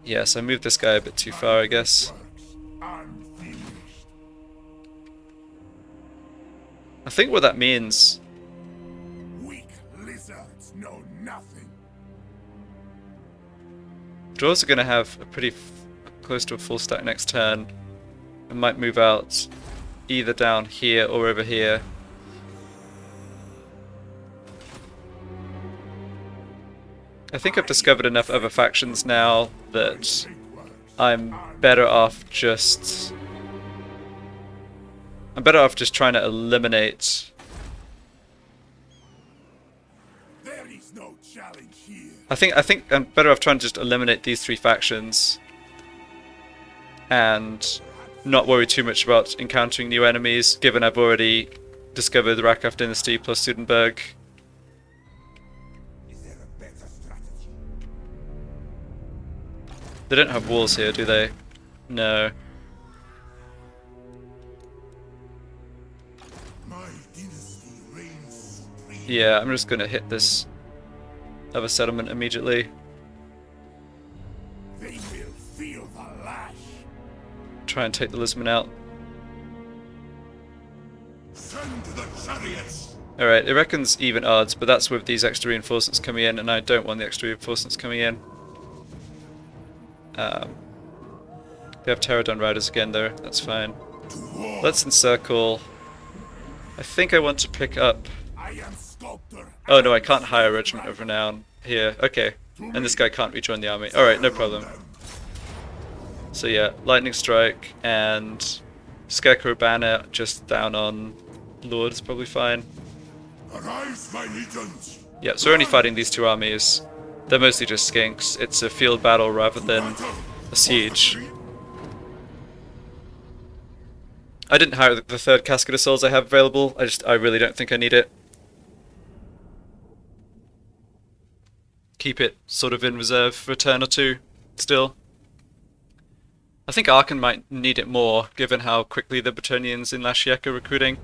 Yes, I moved this guy a bit too far, I guess. Unfinished. I think what that means... Weak lizards know nothing. Draws are going to have a pretty close to a full stack next turn. I might move out either down here or over here. I think I've discovered enough other factions now that I'm better off just... I'm better off just trying to eliminate... There is no challenge here. I think I'm better off trying to just eliminate these three factions and not worry too much about encountering new enemies, given I've already discovered the Rakath Dynasty plus Sudenberg. Is there a better strategy? They don't have walls here, do they? No. My dynasty reigns supreme. Yeah, I'm just gonna hit this other settlement immediately. They will feel the lash. Try and take the Lisbon out. Send the chariots. Alright, it reckons even odds, but that's with these extra reinforcements coming in, and I don't want the extra reinforcements coming in. They have Pterodon Riders again though, that's fine. Let's encircle. I think I want to pick up... I am sculptor. Oh no, I can't hire a Regiment of Renown here. Okay, and this guy can't rejoin the army. Alright, no problem. So yeah, Lightning Strike and Scarecrow Banner just down on Lord is probably fine. Arise, my legions. Yeah, so we're only fighting these two armies. They're mostly just skinks. It's a field battle rather than a siege. I didn't hire the third Casket of Souls I have available. I really don't think I need it. Keep it sort of in reserve for a turn or two still. I think Arkhan might need it more, given how quickly the Bretonnians in Lashiek are recruiting.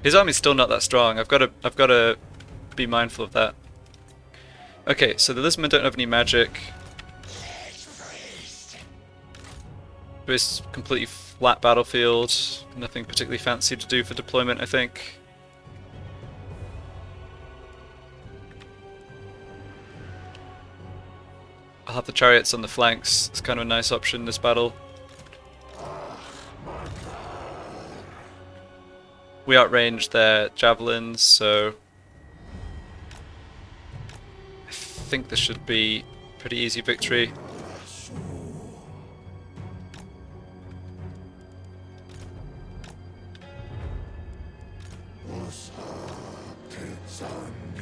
His army's still not that strong. I've got to be mindful of that. Okay, so the Lisbon don't have any magic. It's completely flat battlefield. Nothing particularly fancy to do for deployment, I think. I'll have the chariots on the flanks. It's kind of a nice option in this battle. We outranged their javelins, so I think this should be a pretty easy victory.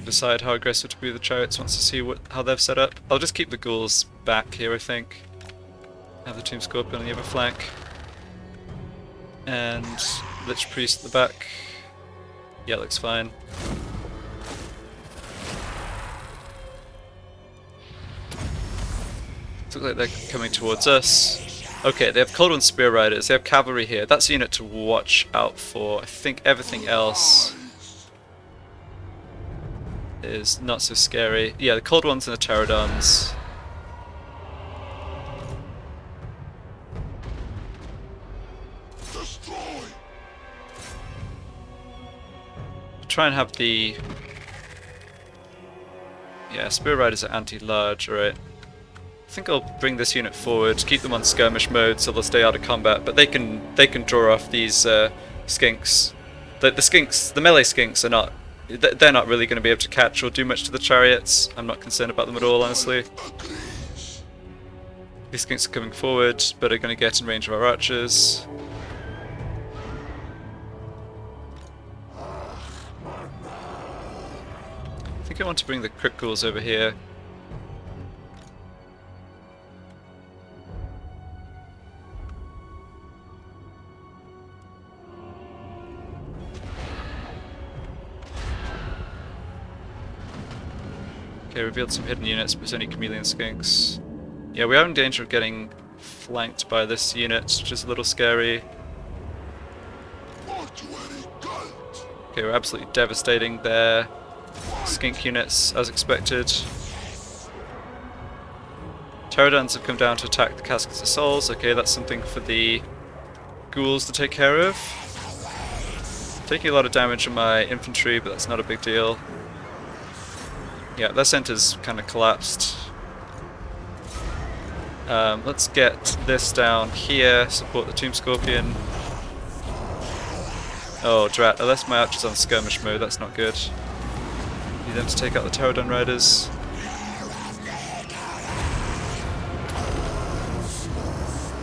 Decide how aggressive to be with the chariots once I see how they've set up. I'll just keep the ghouls back here, I think. Have the Tomb Scorpion on the other flank. And Lich Priest at the back. Yeah, looks fine. Looks like they're coming towards us. Okay, they have Cold One Spear Riders, they have cavalry here. That's a unit to watch out for. I think everything else... is not so scary. Yeah, the cold ones and the pterodons. Destroy. Try and have the... Yeah, Spear Riders are anti-large, right. I think I'll bring this unit forward, keep them on skirmish mode so they'll stay out of combat, but they can draw off these skinks. The skinks, the melee skinks are not... They're not really going to be able to catch or do much to the chariots. I'm not concerned about them at all, honestly. These skinks are coming forward, but are going to get in range of our archers. I think I want to bring the crypt ghouls over here. Okay, revealed some hidden units, but it's only chameleon skinks. Yeah, we are in danger of getting flanked by this unit, which is a little scary. Okay, we're absolutely devastating their skink units, as expected. Pterodons have come down to attack the Caskets of Souls. Okay, that's something for the ghouls to take care of. Taking a lot of damage on my infantry, but that's not a big deal. Yeah, their center's kind of collapsed. Let's get this down here, support the Tomb Scorpion. Oh, drat, unless my archer's on skirmish mode, that's not good. Need them to take out the Pterodon Riders.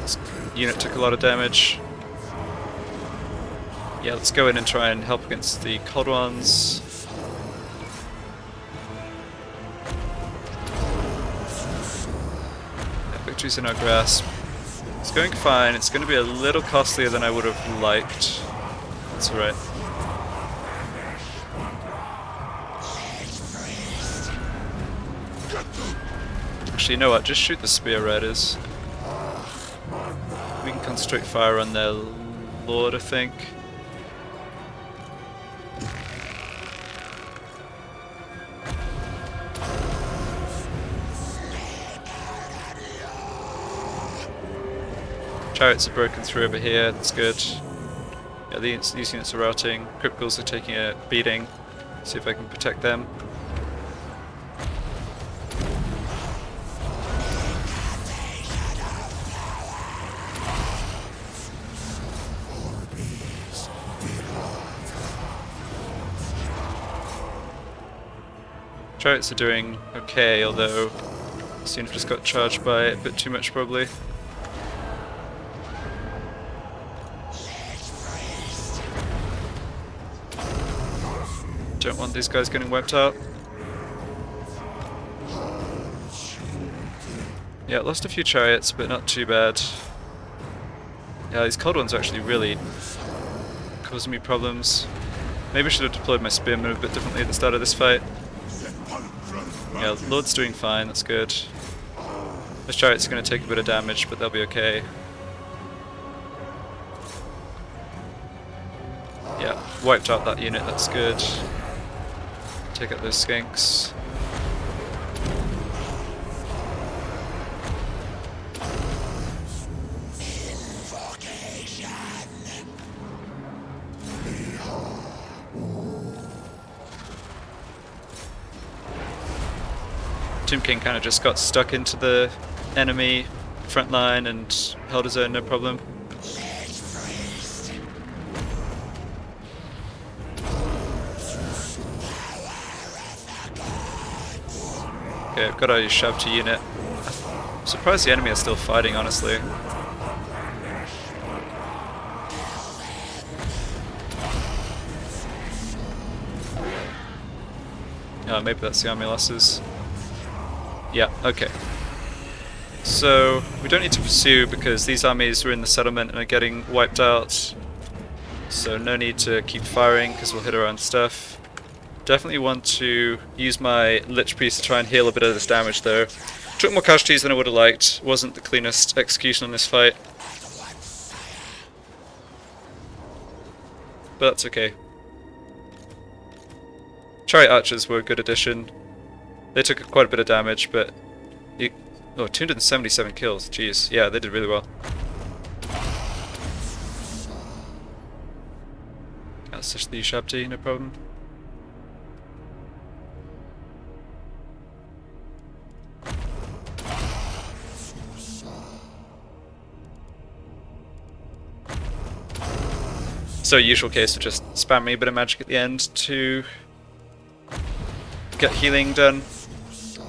This unit took a lot of damage. Yeah, let's go in and try and help against the cold ones. Victory's in our grasp. It's going fine. It's going to be a little costlier than I would have liked. That's alright. Actually, you know what? Just shoot the Spear Riders. We can concentrate fire on their lord, I think. Chariots are broken through over here, that's good. Yeah, these units are routing. Crypt ghouls are taking a beating. See if I can protect them. Chariots are doing okay, although this unit just got charged by a bit too much probably. Don't want these guys getting wiped out. Yeah, lost a few chariots, but not too bad. Yeah, these cold ones are actually really causing me problems. Maybe I should have deployed my spearmen a bit differently at the start of this fight. Yeah, Lord's doing fine, that's good. This chariot's going to take a bit of damage, but they'll be okay. Yeah, wiped out that unit, that's good. Take out those skinks. Tomb King kind of just got stuck into the enemy front line and held his own, no problem. Okay, I've got a shove to unit. I'm surprised the enemy are still fighting, honestly. Oh, maybe that's the army losses. Yeah, okay. So, we don't need to pursue because these armies are in the settlement and are getting wiped out. So no need to keep firing because we'll hit our own stuff. Definitely want to use my Lich Priest to try and heal a bit of this damage though. Took more casualties than I would have liked. Wasn't the cleanest execution on this fight. But that's okay. Chariot archers were a good addition. They took quite a bit of damage, but... Oh, 277 kills, jeez. Yeah, they did really well. That's just the Shabti, no problem. So usual case of just spamming a bit of magic at the end to get healing done.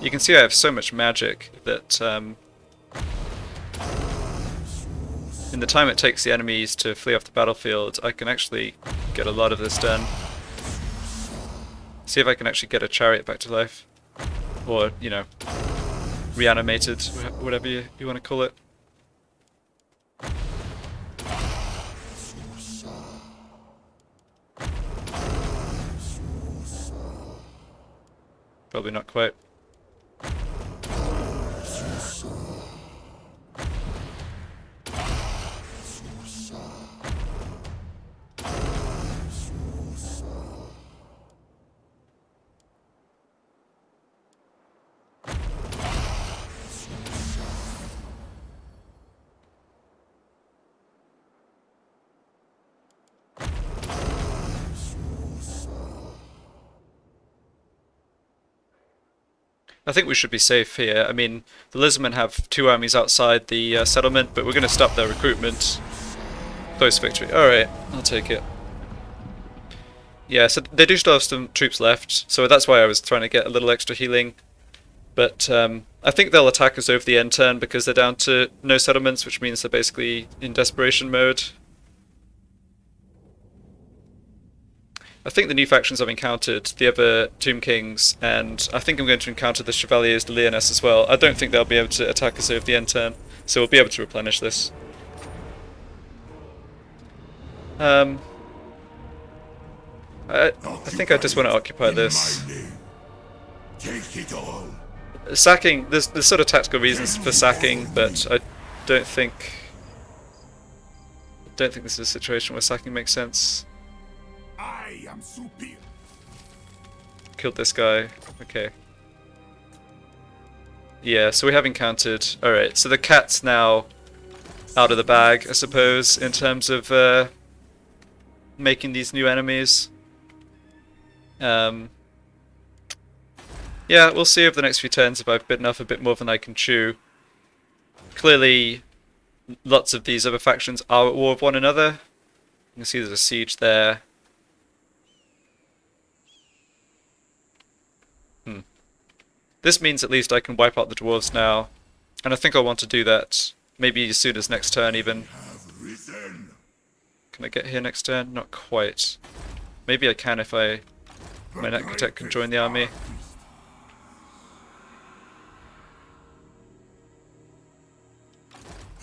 You can see I have so much magic that in the time it takes the enemies to flee off the battlefield, I can actually get a lot of this done. See if I can actually get a chariot back to life. Or, you know, reanimated, whatever you want to call it. Probably not quite. I think we should be safe here. I mean, the Lizardmen have 2 armies outside the settlement, but we're going to stop their recruitment. Close victory. Alright, I'll take it. Yeah, so they do still have some troops left, so that's why I was trying to get a little extra healing. But I think they'll attack us over the end turn because they're down to no settlements, which means they're basically in desperation mode. I think the new factions I've encountered, the other Tomb Kings, and I think I'm going to encounter the Chevaliers de Lyonesse as well. I don't think they'll be able to attack us over the end turn, so we'll be able to replenish this. I think I just want to occupy this. Take it all. Sacking, there's sort of tactical reasons for sacking, but I don't think this is a situation where sacking makes sense. I am superior. Killed this guy. Okay. Yeah, so we have encountered... Alright, so the cat's now out of the bag, I suppose, in terms of making these new enemies. Yeah, we'll see over the next few turns if I've bitten off a bit more than I can chew. Clearly, lots of these other factions are at war with one another. You can see there's a siege there. This means at least I can wipe out the dwarves now, and I think I'll want to do that maybe as soon as next turn even. Can I get here next turn? Not quite. Maybe I can if my Necrotech can join the army.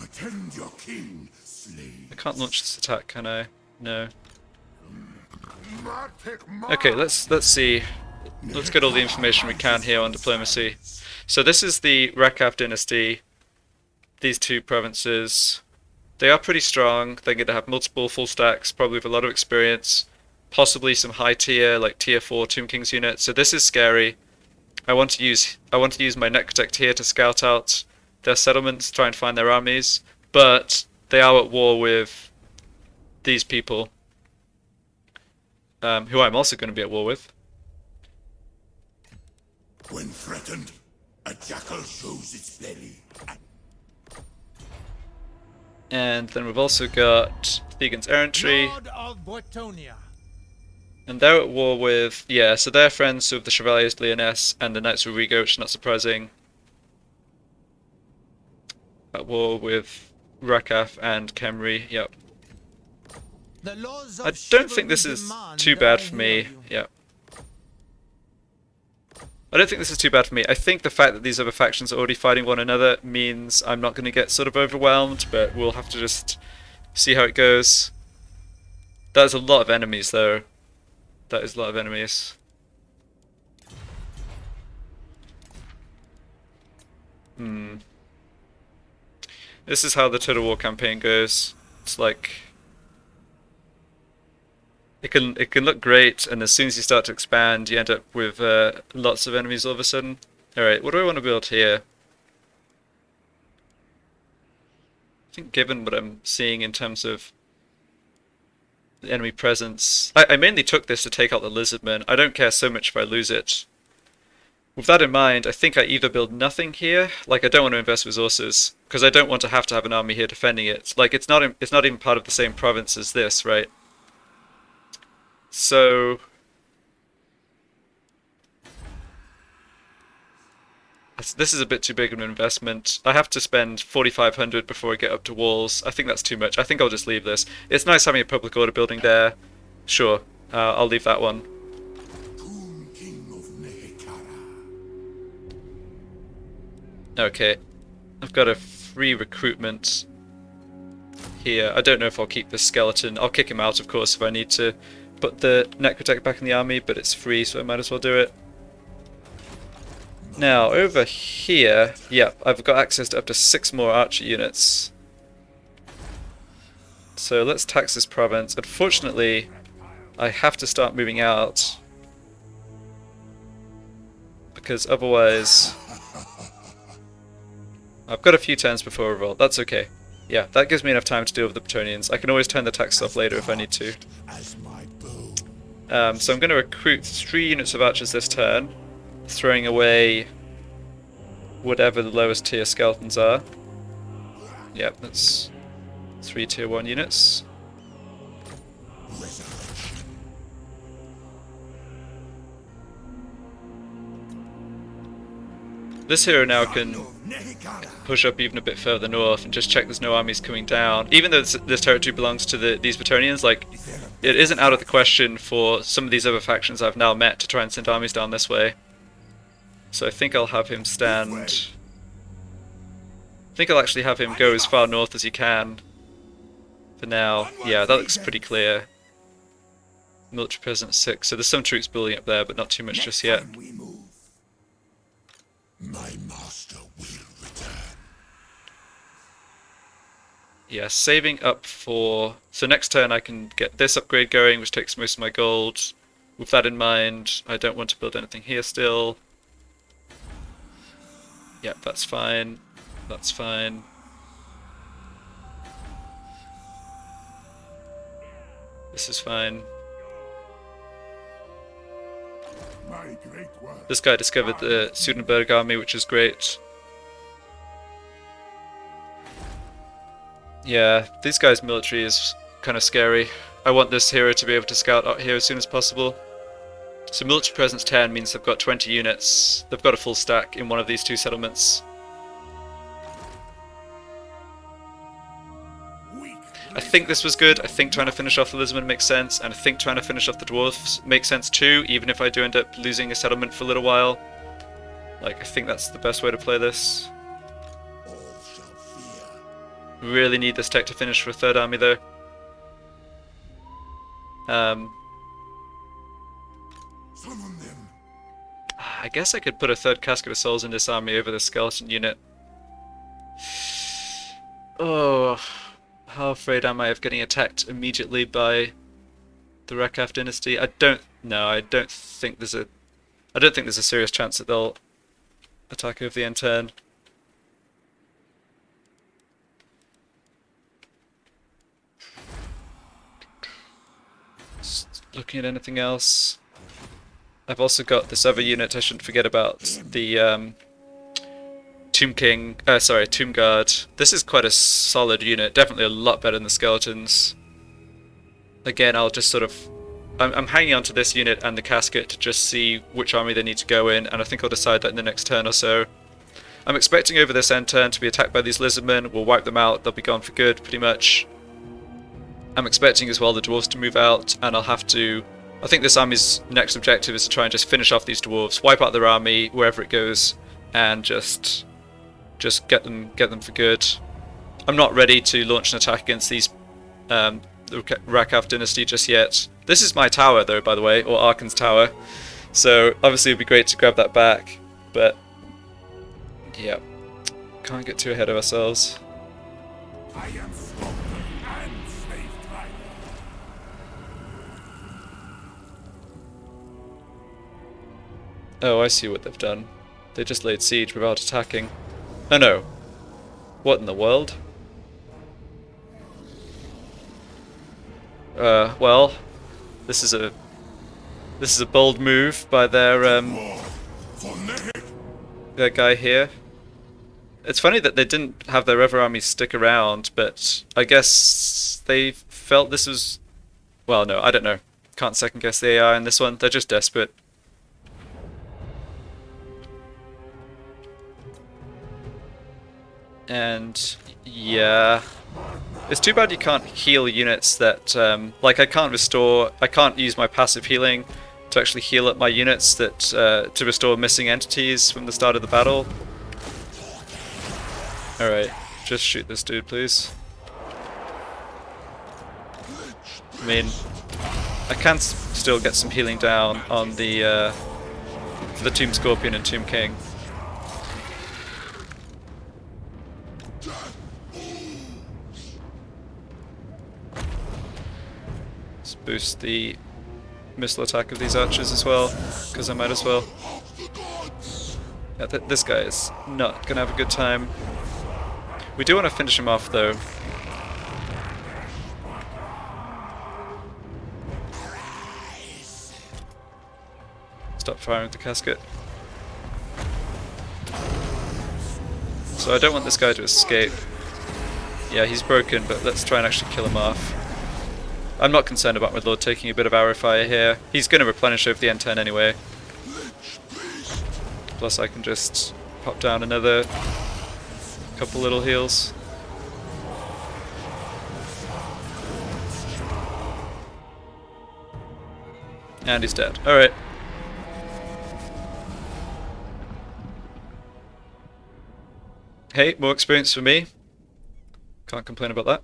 Attend your king, slave. I can't launch this attack, can I? No. Okay, let's see. Let's get all the information we can here on diplomacy. So this is the Rakav dynasty. These 2 provinces. They are pretty strong. They're going to have multiple full stacks, probably with a lot of experience. Possibly some high tier, like tier 4 Tomb Kings units. So this is scary. I want to use my Necrotech here to scout out their settlements, try and find their armies. But they are at war with these people, who I'm also going to be at war with. When threatened, a jackal shows its belly. And then we've also got Thegan's Errantry. Lord of Botonia. And they're at war with... Yeah, so they're friends with the Chevaliers de Lyonesse and the Knights of Rigo, which is not surprising. At war with Rakav and Khemri, yep. I don't think this is too bad for me, yep. I don't think this is too bad for me. I think the fact that these other factions are already fighting one another means I'm not going to get sort of overwhelmed, but we'll have to just see how it goes. That is a lot of enemies, though. That is a lot of enemies. This is how the Total War campaign goes. It's like... it can look great, and as soon as you start to expand, you end up with lots of enemies all of a sudden. All right, what do I want to build here? I think given what I'm seeing in terms of the enemy presence, I mainly took this to take out the lizardmen. I don't care so much if I lose it. With that in mind, I think I either build nothing here, like I don't want to invest resources, because I don't want to have an army here defending it. Like it's not even part of the same province as this, right? So this is a bit too big of an investment. I have to spend 4,500 before I get up to walls. I think that's too much. I think I'll just leave this. It's nice having a public order building there. Sure, I'll leave that one. Okay, I've got a free recruitment here. I don't know if I'll keep this skeleton. I'll kick him out, of course, if I need to put the Necrotech back in the army, but it's free, so I might as well do it. Now, over here, yep, I've got access to up to 6 more archer units. So let's tax this province. Unfortunately, I have to start moving out, because otherwise I've got a few turns before a revolt. That's okay. Yeah, that gives me enough time to deal with the Bretonnians. I can always turn the tax off later if I need to. So I'm going to recruit 3 units of archers this turn, throwing away whatever the lowest tier skeletons are. Yep, that's 3 tier 1 units. This hero now can push up even a bit further north and just check there's no armies coming down. Even though this territory belongs to these Bretonnians, like, it isn't out of the question for some of these other factions I've now met to try and send armies down this way. So I think I'll have him stand... I think I'll actually have him go as far north as he can for now. Yeah, that looks pretty clear. Military presence 6, so there's some troops building up there, but not too much just yet. My master will return. Yeah, saving up for... So next turn I can get this upgrade going, which takes most of my gold. With that in mind, I don't want to build anything here still. Yep, that's fine. That's fine. This is fine. My great work. This guy discovered the Sudenberg army, which is great. Yeah, these guys' military is kind of scary. I want this hero to be able to scout out here as soon as possible. So military presence 10 means they've got 20 units. They've got a full stack in one of these 2 settlements. I think this was good. I think trying to finish off the lizardmen makes sense, and I think trying to finish off the dwarfs makes sense too, even if I do end up losing a settlement for a little while. Like, I think that's the best way to play this. Really need this tech to finish for a 3rd army though. Summon them. I guess I could put a 3rd casket of souls in this army over the skeleton unit. Oh, how afraid am I of getting attacked immediately by the Rakaf dynasty? I don't think there's a serious chance that they'll attack over the end turn. Just looking at anything else. I've also got this other unit I shouldn't forget about, the Tomb Guard. This is quite a solid unit, definitely a lot better than the skeletons. Again, I'll just sort of... I'm hanging on to this unit and the casket to just see which army they need to go in, and I think I'll decide that in the next turn or so. I'm expecting over this end turn to be attacked by these lizardmen. We'll wipe them out, they'll be gone for good, pretty much. I'm expecting as well the dwarves to move out, and I'll have to... I think this army's next objective is to try and just finish off these dwarves, wipe out their army wherever it goes, and just get them for good. I'm not ready to launch an attack against these the Rakaf dynasty just yet. This is my tower though, by the way, or Arkhan's tower. So obviously it'd be great to grab that back, but yeah, can't get too ahead of ourselves. I am slaughtered and slave driver. Oh, I see what they've done. They just laid siege without attacking. Oh no. What in the world? Well, this is a bold move by their guy here. It's funny that they didn't have their other armies stick around, but I guess they felt this was... Well, no, I don't know. Can't second guess the AI in this one. They're just desperate. And yeah, it's too bad you can't heal units that like I can't use my passive healing to actually heal up my units that to restore missing entities from the start of the battle. Alright, just shoot this dude, please. I mean, I can still get some healing down on the for the Tomb Scorpion and Tomb King. Let's boost the missile attack of these archers as well, because I might as well. Yeah, this guy is not gonna have a good time. We do want to finish him off though. Stop firing with the casket. So I don't want this guy to escape. Yeah, he's broken, but let's try and actually kill him off. I'm not concerned about my lord taking a bit of arrow fire here. He's going to replenish over the N10 anyway. Plus I can just pop down another couple little heals. And he's dead. Alright. Hey, more experience for me. Can't complain about that.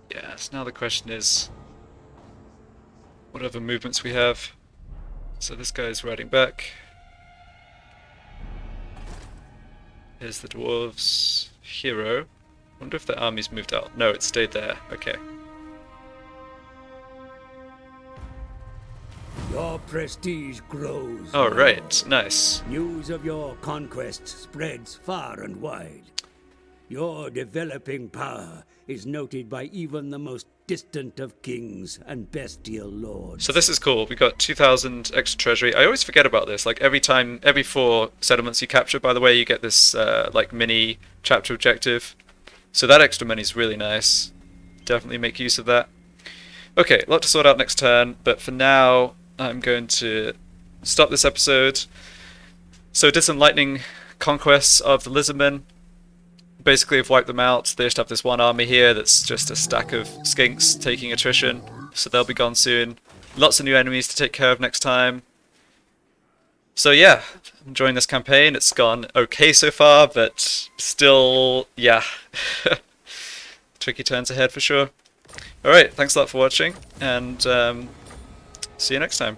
Yes, now the question is, what other movements we have? So this guy is riding back. Here's the dwarves' hero. Wonder if the army's moved out. No, it stayed there. Okay. Your prestige grows. All right, nice. News of your conquests spreads far and wide. Your developing power is noted by even the most distant of kings and bestial lords. So this is cool. We got 2,000 extra treasury. I always forget about this. Like every 4 settlements you capture, by the way, you get this like mini chapter objective. So that extra money is really nice. Definitely make use of that. Okay, a lot to sort out next turn, but for now I'm going to stop this episode. So did some lightning conquests of the lizardmen. Basically have wiped them out. They just have this one army here that's just a stack of skinks taking attrition, so they'll be gone soon. Lots of new enemies to take care of next time. So yeah, enjoying this campaign. It's gone okay so far, but still, yeah, tricky turns ahead for sure. Alright, thanks a lot for watching, and see you next time.